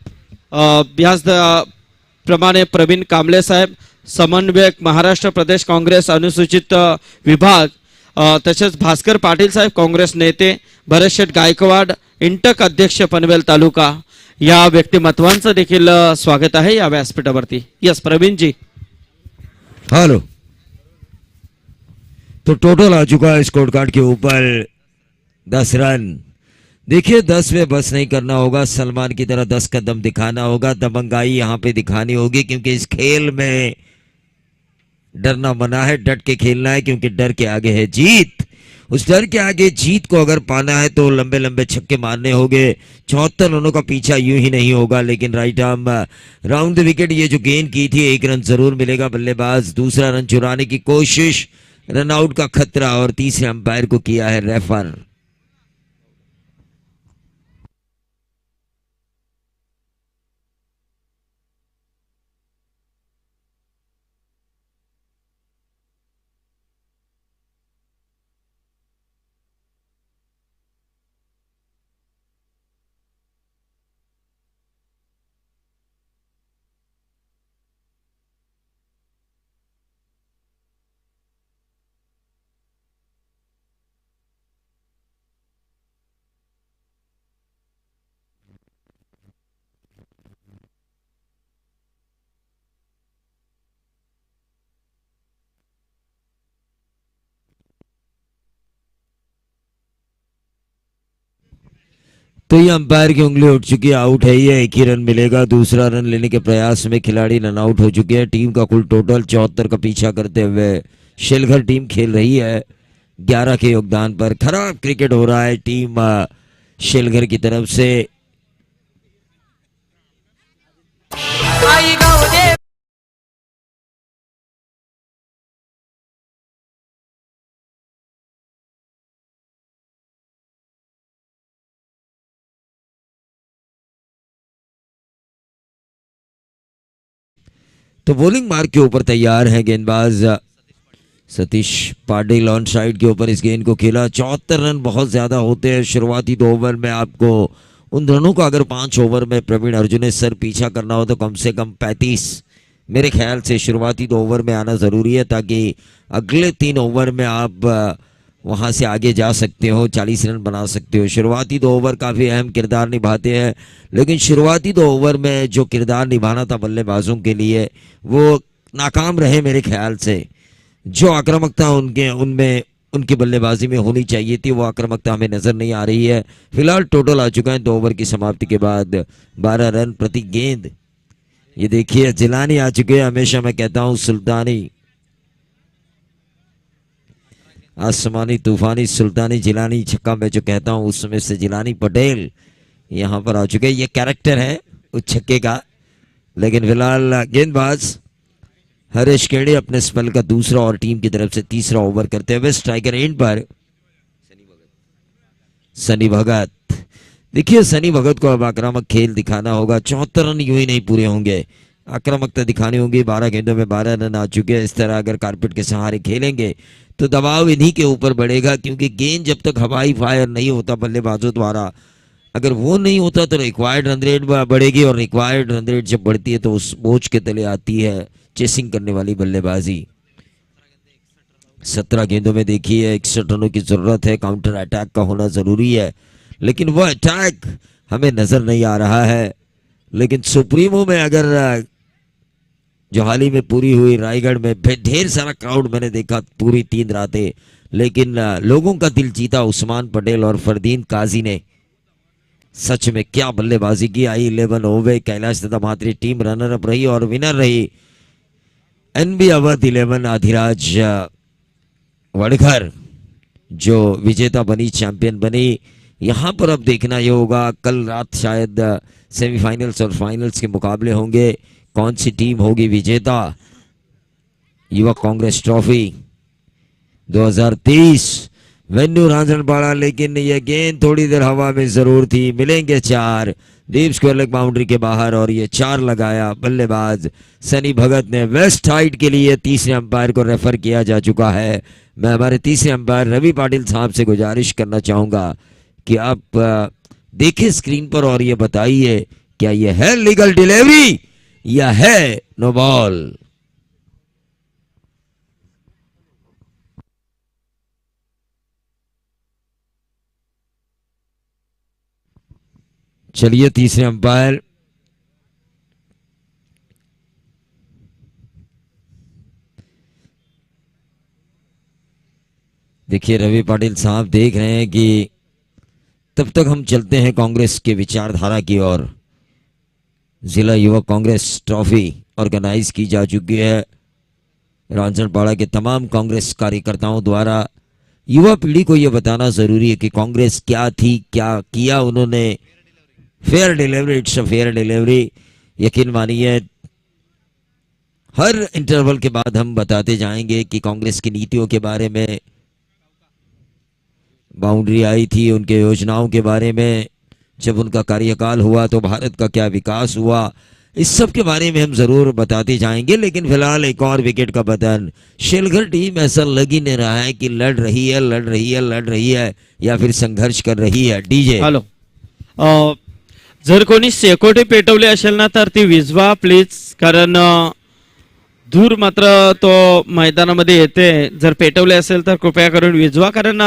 याच प्रमाणे प्रवीण कांबळे साहेब, समन्वयक महाराष्ट्र प्रदेश काँग्रेस अनुसूचित विभाग, तसेच भास्कर पाटील साहेब काँग्रेस नेते, भरत शेठ गायकवाड इंटक अध्यक्ष पनवेल तालुका, या व्यक्तिमत्वांचं देखील स्वागत आहे या व्यासपीठावरती. यस प्रवीण जी.
हेलो, तो टोटल आ चुका है स्कोर कार्ड के ऊपर 10 रन। देखिए 10 में बस नहीं करना होगा, सलमान की तरह 10 कदम दिखाना होगा, दबंगाई यहाँ पे दिखानी होगी, क्योंकि इस खेल में डरना मना है, डट के खेलना है, क्योंकि डर के आगे है जीत। उस डर के आगे जीत को अगर पाना है तो लंबे लंबे छक्के मारने होंगे। 74 रनों का पीछा यूं ही नहीं होगा, लेकिन right arm round the wicket ये जो गेंद की थी, 1 रन जरूर मिलेगा। बल्लेबाज दूसरा रन चुराने की कोशिश, रन आउट का खतरा, और तीसरे अंपायर को किया है रेफर। तो ये अंपायर की उंगली उठ चुकी है, आउट है ये, एक ही रन मिलेगा। दूसरा रन लेने के प्रयास में खिलाड़ी रन आउट हो चुके हैं। टीम का कुल टोटल 74 का पीछा करते हुए शेलघर टीम खेल रही है 11 के योगदान पर। खराब क्रिकेट हो रहा है टीम शेलघर की तरफ से। तो बॉलिंग मार्क के ऊपर तैयार है गेंदबाज सतीश पाटिल। ऑन साइड के ऊपर इस गेंद को खेला। 74 रन बहुत ज्यादा होते हैं शुरुआती 2 ओवर में। आपको उन रनों का अगर 5 ओवर में प्रवीण अर्जुन सर पीछा करना हो तो कम से कम 35 मेरे ख्याल से शुरुआती 2 ओवर में आना जरूरी है, ताकि अगले 3 ओवर में आप वहां से आगे जा सकते हो, 40 रन बना सकते हो। शुरुआती 2 ओवर काफी अहम किरदार निभाते हैं, लेकिन शुरुआती 2 ओवर में जो किरदार निभाना था बल्लेबाजों के लिए वो नाकाम रहे मेरे ख्याल से। जो आक्रामकता उनमें उनकी बल्लेबाजी में होनी चाहिए थी वो आक्रामकता हमें नजर नहीं आ रही है। फिलहाल टोटल आ चुका है 2 ओवर की समाप्ति के बाद 12 रन प्रति गेंद। ये देखिए जिलानी आ चुके हैं। हमेशा मैं कहता हूं सुल्तानी, आसमानी तूफानी सुल्तानी जिलानी छक्का मैं जो कहता हूं उस समय से जिलानी पटेल यहां पर आ चुके हैं। ये कैरेक्टर है उस छक्के का। लेकिन फिलहाल गेंदबाज हरीश केड़ी अपने स्पेल का दूसरा और टीम की तरफ से तीसरा ओवर करते हुए स्ट्राइकर एंड पर सनी भगत। देखिए सनी भगत को अब आक्रामक खेल दिखाना होगा। 74 रन यूं ही नहीं पूरे होंगे, आक्रामकता दिखानी होगी। 12 गेंदों में 12 रन आ चुके हैं। इस तरह अगर कारपेट के सहारे खेलेंगे तो दबाव इन्हीं के ऊपर बढ़ेगा, क्योंकि गेंद जब तक हवाई फायर नहीं होता बल्लेबाजों द्वारा, अगर वो नहीं होता तो रिक्वायर्ड रन रेट बढ़ेगी, और रिक्वायर्ड रन रेट जब बढ़ती है तो उस बोझ के तले आती है चेसिंग करने वाली बल्लेबाजी। 17 गेंदों में देखिए 61 रनों की जरूरत है। काउंटर अटैक का होना जरूरी है, लेकिन वो अटैक हमें नजर नहीं आ रहा है। लेकिन सुप्रीमो में अगर जो हाल ही में पूरी हुई रायगढ़ में ढेर सारा क्राउड मैंने देखा पूरी 3 रातें, लेकिन लोगों का दिल जीता उस्मान पटेल और फरदीन काजी ने। सच में क्या बल्लेबाजी की। आई 11 ओवे कैलाश तथा महात्री टीम रनर अप रही और विनर रही एनबी अवध 11 आधिराज वड़घर जो विजेता बनी, चैंपियन बनी। यहां पर अब देखना यह होगा कल रात शायद सेमीफाइनल्स और फाइनल्स के मुकाबले होंगे, कौन सी टीम होगी विजेता। युवा कांग्रेस ट्रॉफी 2023 वेन्यू रांझणपाड़ा। लेकिन यह गेंद थोड़ी देर हवा में जरूर थी। मिलेंगे 4 डीप स्क्वायर लेग बाउंड्री के बाहर, और ये 4 लगाया बल्लेबाज सनी भगत ने। वेस्ट हाइट के लिए तीसरे अंपायर को रेफर किया जा चुका है। मैं हमारे तीसरे अंपायर रवि पाटिल साहब से गुजारिश करना चाहूंगा कि आप देखें स्क्रीन पर और ये बताइए क्या यह है लीगल डिलीवरी या है नो बॉल। चलिए तीसरे अंपायर देखिए रवि पाटिल साहब देख रहे हैं कि तब तक हम चलते हैं कांग्रेस के विचारधारा की ओर। जिला युवा कांग्रेस ट्रॉफी ऑर्गेनाइज की जा चुकी है रांझणपाड़ा के तमाम कांग्रेस कार्यकर्ताओं द्वारा। युवा पीढ़ी को यह बताना जरूरी है कि कांग्रेस क्या थी, क्या किया उन्होंने। Fair delivery, it's a fair delivery. यकीन मानिए हर इंटरवल के बाद हम बताते जाएंगे कि कांग्रेस की नीतियों के बारे में, बाउंड्री आई थी उनके योजनाओं के बारे में, जब उनका कार्यकाल हुआ तो भारत का क्या विकास हुआ, इस सब के बारे में हम जरूर बताते जाएंगे। लेकिन फिलहाल एक और विकेट का पतन। शेलघर टीम ऐसा लग ही नहीं रहा है कि लड़ रही है या फिर संघर्ष कर रही है। डीजे
हॅलो, जर कोणी शेकोटी पेटवली असेल ना तर ती विझवा प्लीज, कारण धूर मात्र तो मैदानामध्ये येते. जर पेटवले असेल तर कृपया करून विझवा, कारण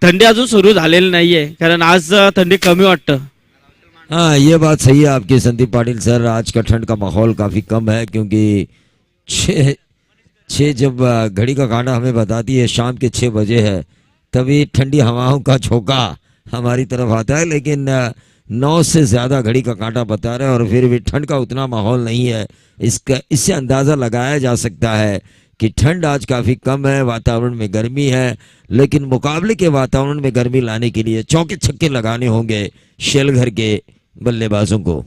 थंडी अजून सुरू झालेली नाहीये, कारण आज थंडी कमी वाटतं.
हाँ ये बात सही है आपकी संदीप पाटिल सर। आज का ठंड का माहौल काफी कम है, क्योंकि छः जब घड़ी का कांटा हमें बताती है शाम के 6 बजे है, तभी ठंडी हवाओं का झोंका हमारी तरफ आता है, लेकिन 9 से ज़्यादा घड़ी का कांटा बता रहा है और फिर भी ठंड का उतना माहौल नहीं है। इससे अंदाज़ा लगाया जा सकता है कि ठंड आज काफ़ी कम है, वातावरण में गर्मी है, लेकिन मुकाबले के वातावरण में गर्मी लाने के लिए चौके छक्के लगाने होंगे शेलघर के बल्लेबाजों को।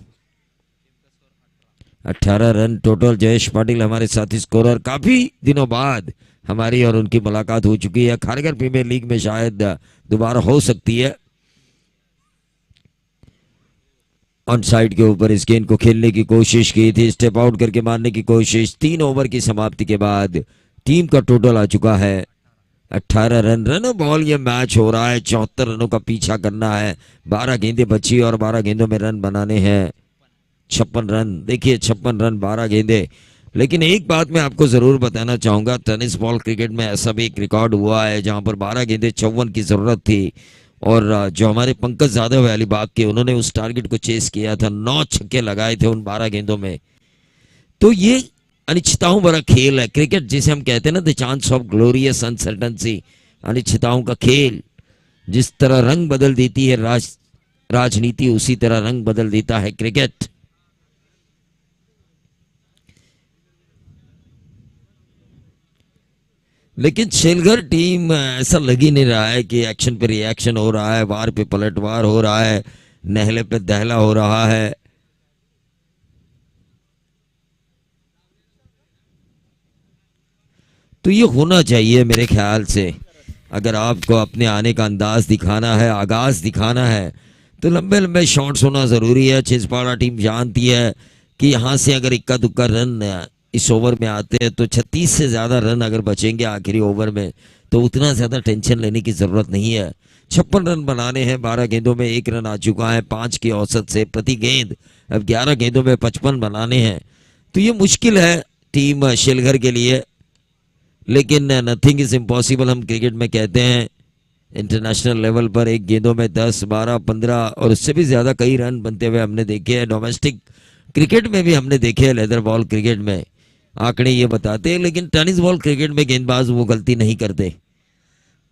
18 रन टोटल। जयेश पाटिल हमारे साथी स्कोरर, काफ़ी दिनों बाद हमारी और उनकी मुलाकात हो चुकी है। खारघर प्रीमियर लीग में शायद दोबारा हो सकती है। ऑन साइड के ऊपर इस गेंद को खेलने की कोशिश की थी, स्टेप आउट करके मारने की कोशिश। 3 ओवर की समाप्ति के बाद टीम का टोटल आ चुका है 18 रन। रन बॉल ये मैच हो रहा है, 74 रनों का पीछा करना है। 12 गेंदें बची और 12 गेंदों में रन बनाने हैं 56 रन। देखिए 56 रन 12 गेंदें। लेकिन एक बात मैं आपको जरूर बताना चाहूंगा, टेनिस बॉल क्रिकेट में ऐसा भी एक रिकॉर्ड हुआ है जहां पर 12 गेंदें 54 की जरूरत थी और जो हमारे पंकज यादव है अलीबाग के, उन्होंने उस टारगेट को चेस किया था, 9 छक्के लगाए थे उन 12 गेंदों में। तो ये अनिश्चितताओं भरा खेल है क्रिकेट, जिसे हम कहते हैं ना the chance of glorious uncertainty, अनिश्चितताओं का खेल। जिस तरह रंग बदल देती है राजनीति, उसी तरह रंग बदल देता है क्रिकेट। लेकिन शेलघर टीम ऐसा लग ही नहीं रहा है कि एक्शन पे रिएक्शन हो रहा है, वार पे पलटवार हो रहा है, नहले पे दहला हो रहा है। तो ये होना चाहिए मेरे ख्याल से। अगर आपको अपने आने का अंदाज दिखाना है, आगाज दिखाना है, तो लंबे लंबे शॉट्स होना जरूरी है। छिंदवाड़ा टीम जानती है कि यहाँ से अगर इक्का दुक्का रन इस ओवर में आते हैं तो 36 से ज़्यादा रन अगर बचेंगे आखिरी ओवर में तो उतना ज़्यादा टेंशन लेने की ज़रूरत नहीं है। 56 रन बनाने हैं, 12 गेंदों में 1 रन आ चुका है 5 की औसत से प्रति गेंद। अब 11 गेंदों में 55 बनाने हैं, तो ये मुश्किल है टीम शेलघर के लिए। लेकिन नथिंग इज इम्पॉसिबल हम क्रिकेट में कहते हैं। इंटरनेशनल लेवल पर 1 गेंदों में 10, 12, 15 और उससे भी ज़्यादा कई रन बनते हुए हमने देखे हैं। डोमेस्टिक क्रिकेट में भी हमने देखे हैं, लेदर बॉल क्रिकेट में आंकड़े ये बताते हैं। लेकिन टेनिस बॉल क्रिकेट में गेंदबाज वो गलती नहीं करते।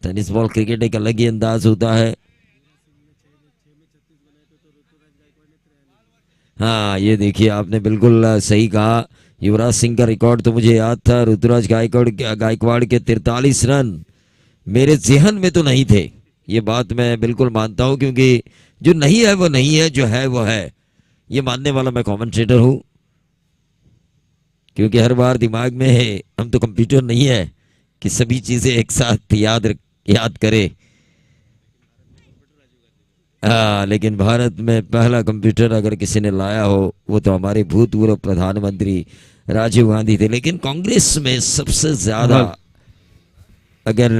टेनिस बॉल क्रिकेट एक अलग ही अंदाज होता है। हाँ, ये देखिए आपने बिल्कुल सही कहा। युवराज सिंह का रिकॉर्ड तो मुझे याद था, ऋतुराज गायकवाड़ के 43 रन मेरे ज़हन में तो नहीं थे। ये बात मैं बिल्कुल मानता हूं, क्योंकि जो नहीं है वो नहीं है, जो है वो है, ये मानने वाला मैं कमेंटेटर हूं। क्योंकि हर बार दिमाग में है, हम तो कंप्यूटर नहीं है कि सभी चीजें एक साथ याद करे। लेकिन भारत में पहला कंप्यूटर अगर किसी ने लाया हो वो तो हमारे भूतपूर्व प्रधानमंत्री राजीव गांधी थे। लेकिन कांग्रेस में सबसे ज्यादा अगर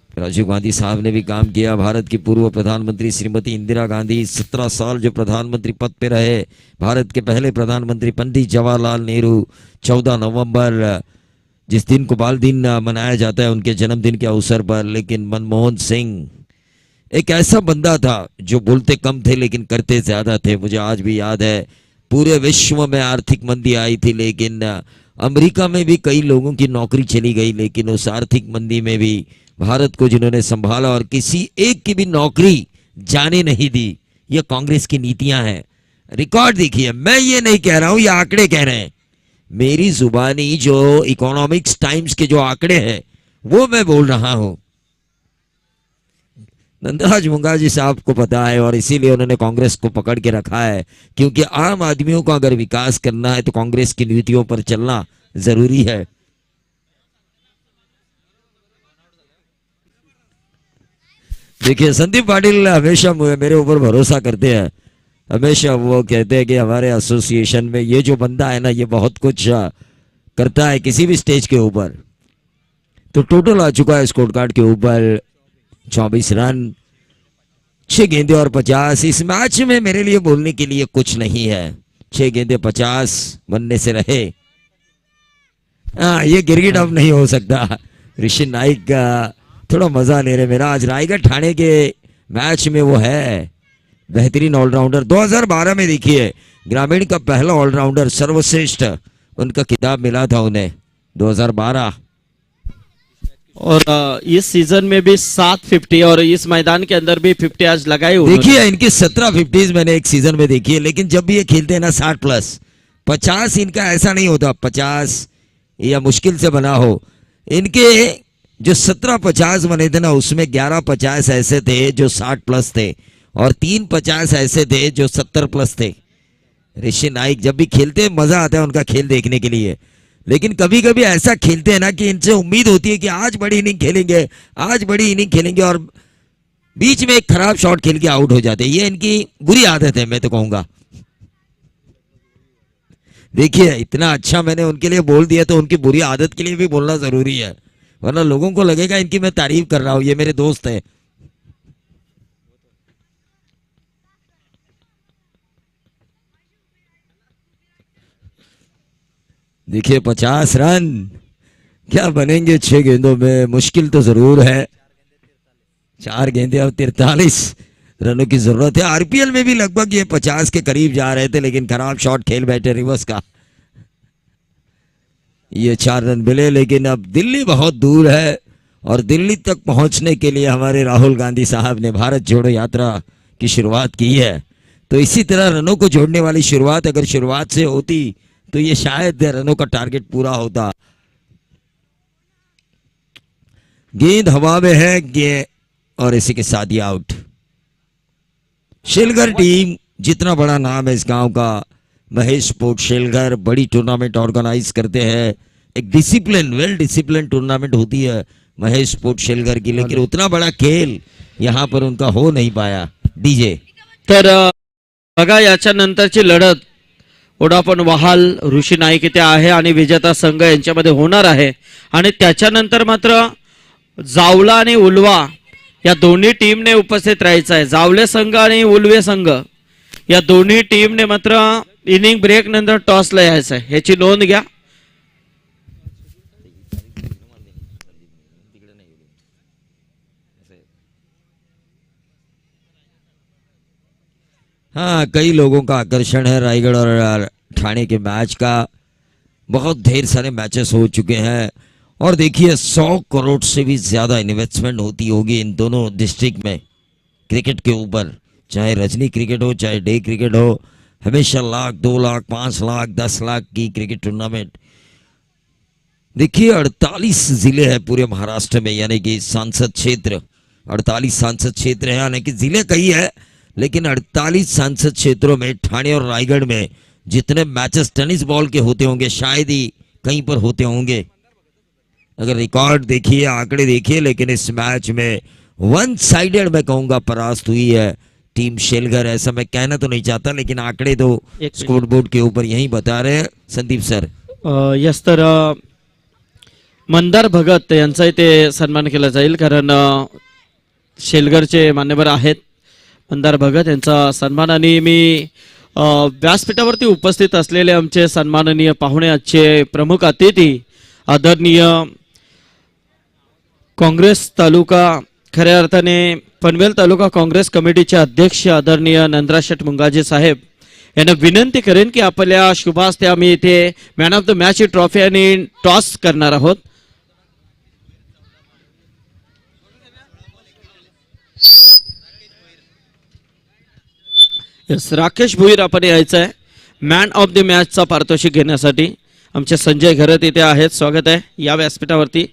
राजीव गांधी साहब ने भी काम किया। भारत की पूर्व प्रधानमंत्री श्रीमती इंदिरा गांधी 17 साल जो प्रधानमंत्री पद पे रहे। भारत के पहले प्रधानमंत्री पंडित जवाहरलाल नेहरू 14 नवंबर जिस दिन को बाल दिन मनाया जाता है उनके जन्मदिन के अवसर पर। लेकिन मनमोहन सिंह एक ऐसा बंदा था जो बोलते कम थे लेकिन करते ज्यादा थे। मुझे आज भी याद है पूरे विश्व में आर्थिक मंदी आई थी, लेकिन अमेरिका में भी कई लोगों की नौकरी चली गई, लेकिन उस आर्थिक मंदी में भी भारत को जिन्होंने संभाला और किसी एक की भी नौकरी जाने नहीं दी, ये कांग्रेस की नीतियां हैं। रिकॉर्ड देखिए, मैं ये नहीं कह रहा हूं, ये आंकड़े कह रहे हैं। मेरी जुबानी जो इकोनॉमिक्स टाइम्स के जो आंकड़े हैं वो मैं बोल रहा हूं। नंदराज मुंगाजी साहब को पता है और इसीलिए उन्होंने कांग्रेस को पकड़ के रखा है, क्योंकि आम आदमियों को अगर विकास करना है तो कांग्रेस की नीतियों पर चलना जरूरी है। देखिए संदीप पाटिल हमेशा मेरे ऊपर भरोसा करते हैं। हमेशा वो कहते हैं कि हमारे एसोसिएशन में ये जो बंदा है ना, ये बहुत कुछ करता है किसी भी स्टेज के ऊपर। तो टोटल आ चुका है स्कोर कार्ड के ऊपर 24 रन, 6 गेंदे और 50। इस मैच में मेरे लिए बोलने के लिए कुछ नहीं है। 6 गेंदे 50 बनने से रहे। ये गिरगिट अब नहीं हो सकता। ऋषि नाइक थोड़ा मजा ले रहे मेरा। आज रायगढ़ ठाणे के मैच में वो है बेहतरीन ऑलराउंडर। 2012 में देखिए ग्रामीण का पहला ऑलराउंडर सर्वश्रेष्ठ उनका खिताब मिला था उन्हें 2012।
और इस सीजन में भी 750 और इस मैदान के अंदर भी 50 आज लगाए उन्होंने।
देखिए इनकी 17 50 मैंने एक सीजन में देखी है, लेकिन जब भी ये खेलते हैं ना 60+ 50 इनका ऐसा नहीं होता, 50 या मुश्किल से बना हो। इनके जो 17 50 बने थे ना, उसमें 11 50 ऐसे थे जो 60+ थे और 3 50 ऐसे थे जो 70+ थे। ऋषि नाइक जब भी खेलते हैं मजा आता है उनका खेल देखने के लिए, लेकिन कभी कभी ऐसा खेलते हैं ना कि इनसे उम्मीद होती है कि आज बड़ी इनिंग खेलेंगे, आज बड़ी इनिंग खेलेंगे, और बीच में एक खराब शॉट खेल के आउट हो जाते हैं। ये इनकी बुरी आदत है, मैं तो कहूंगा। देखिए इतना अच्छा मैंने उनके लिए बोल दिया, तो उनकी बुरी आदत के लिए भी बोलना जरूरी है, वरना लोगों को लगेगा इनकी मैं तारीफ कर रहा हूं, ये मेरे दोस्त है। देखिए 50 रन क्या बनेंगे 6 गेंदों में, मुश्किल तो जरूर है। 4 गेंदे और 43 रनों की जरूरत है। आरपीएल में भी लगभग ये 50 के करीब जा रहे थे, लेकिन खराब शॉट खेल बैठे रिवर्स का। ये 4 रन मिले, लेकिन अब दिल्ली बहुत दूर है और दिल्ली तक पहुंचने के लिए हमारे राहुल गांधी साहब ने भारत जोड़ो यात्रा की शुरुआत की है। तो इसी तरह रनों को जोड़ने वाली शुरुआत अगर शुरुआत से होती तो ये शायद रनों का टारगेट पूरा होता। गेंद हवा में है और इसी के साथ ही आउट। शेलघर टीम, जितना बड़ा नाम है इस गांव का, महेश स्पोर्ट शेलघर, बड़ी टूर्नामेंट ऑर्गेनाइज करते हैं। एक डिसिप्लिन, वेल डिसिप्लिन टूर्नामेंट होती है महेश स्पोर्ट शेलघर की, लेकिन उतना बड़ा खेल यहाँ पर उनका हो नहीं पाया। डीजे
तर बघा याच्या नंतरची लढत ओडापण वहाल ऋषी नाईक इथे आहे आणि विजेता संघ यांच्यामध्ये होणार आहे। आणि त्याच्यानंतर मात्र जावला आणि उलवा या दोन्ही टीमने उपस्थित राहायचं आहे। जावले संघ आणि उलवे संघ या दोन्ही टीमने मात्र इनिंग ब्रेक नंतर टॉसला यायचं आहे, ह्याची नोंद घ्या।
हाँ, कई लोगों का आकर्षण है रायगढ़ और ठाणे के मैच का। बहुत ढेर सारे मैचेस हो चुके हैं और देखिए 100 करोड़ से भी ज्यादा इन्वेस्टमेंट होती होगी इन दोनों डिस्ट्रिक्ट में क्रिकेट के ऊपर, चाहे रजनी क्रिकेट हो चाहे डे क्रिकेट हो। हमेशा लाख, 2 लाख, 5 लाख, 10 लाख की क्रिकेट टूर्नामेंट। देखिए 48 जिले हैं पूरे महाराष्ट्र में, यानी कि सांसद क्षेत्र 48 सांसद क्षेत्र है, यानी कि जिले कई है लेकिन 48 सांसद क्षेत्रों में ठाणे और रायगढ़ में जितने मैचेस टेनिस बॉल के होते होंगे शायद ही कहीं पर होते होंगे। अगर रिकॉर्ड देखिए, आंकड़े देखिए, लेकिन इस मैच में 1 साइडेड मैं कहूंगा परास्त हुई है टीम शेलघर। ऐसा मैं कहना तो नहीं चाहता, लेकिन आंकड़े तो स्कोर बोर्ड के ऊपर यही बता रहे हैं। संदीप सर,
यस, तर मंदार भगत यांचा इथे सन्मान केला जाईल, कारण शेलघरचे मान्यवर आहेत मंदार भगत यांचा सन्मान। आणि मी व्यासपीठावरती उपस्थित असलेले आमचे सन्माननीय पाहुणे, आजचे प्रमुख अतिथी आदरणीय काँग्रेस तालुका, खऱ्या अर्थाने पनवेल तालुका काँग्रेस कमिटीचे अध्यक्ष आदरणीय नंदराज मुंगाजी साहेब यांना विनंती करेन की आपल्या शुभ हस्ते आम्ही इथे man of the match trophy आणि टॉस करणार आहोत। यस, राकेश भोईर आपण यायचं आहे मॅन ऑफ द मॅचचा पारितोषिक घेण्यासाठी। आमचे संजय घरत इथे आहेत, स्वागत आहे या व्यासपीठावरती।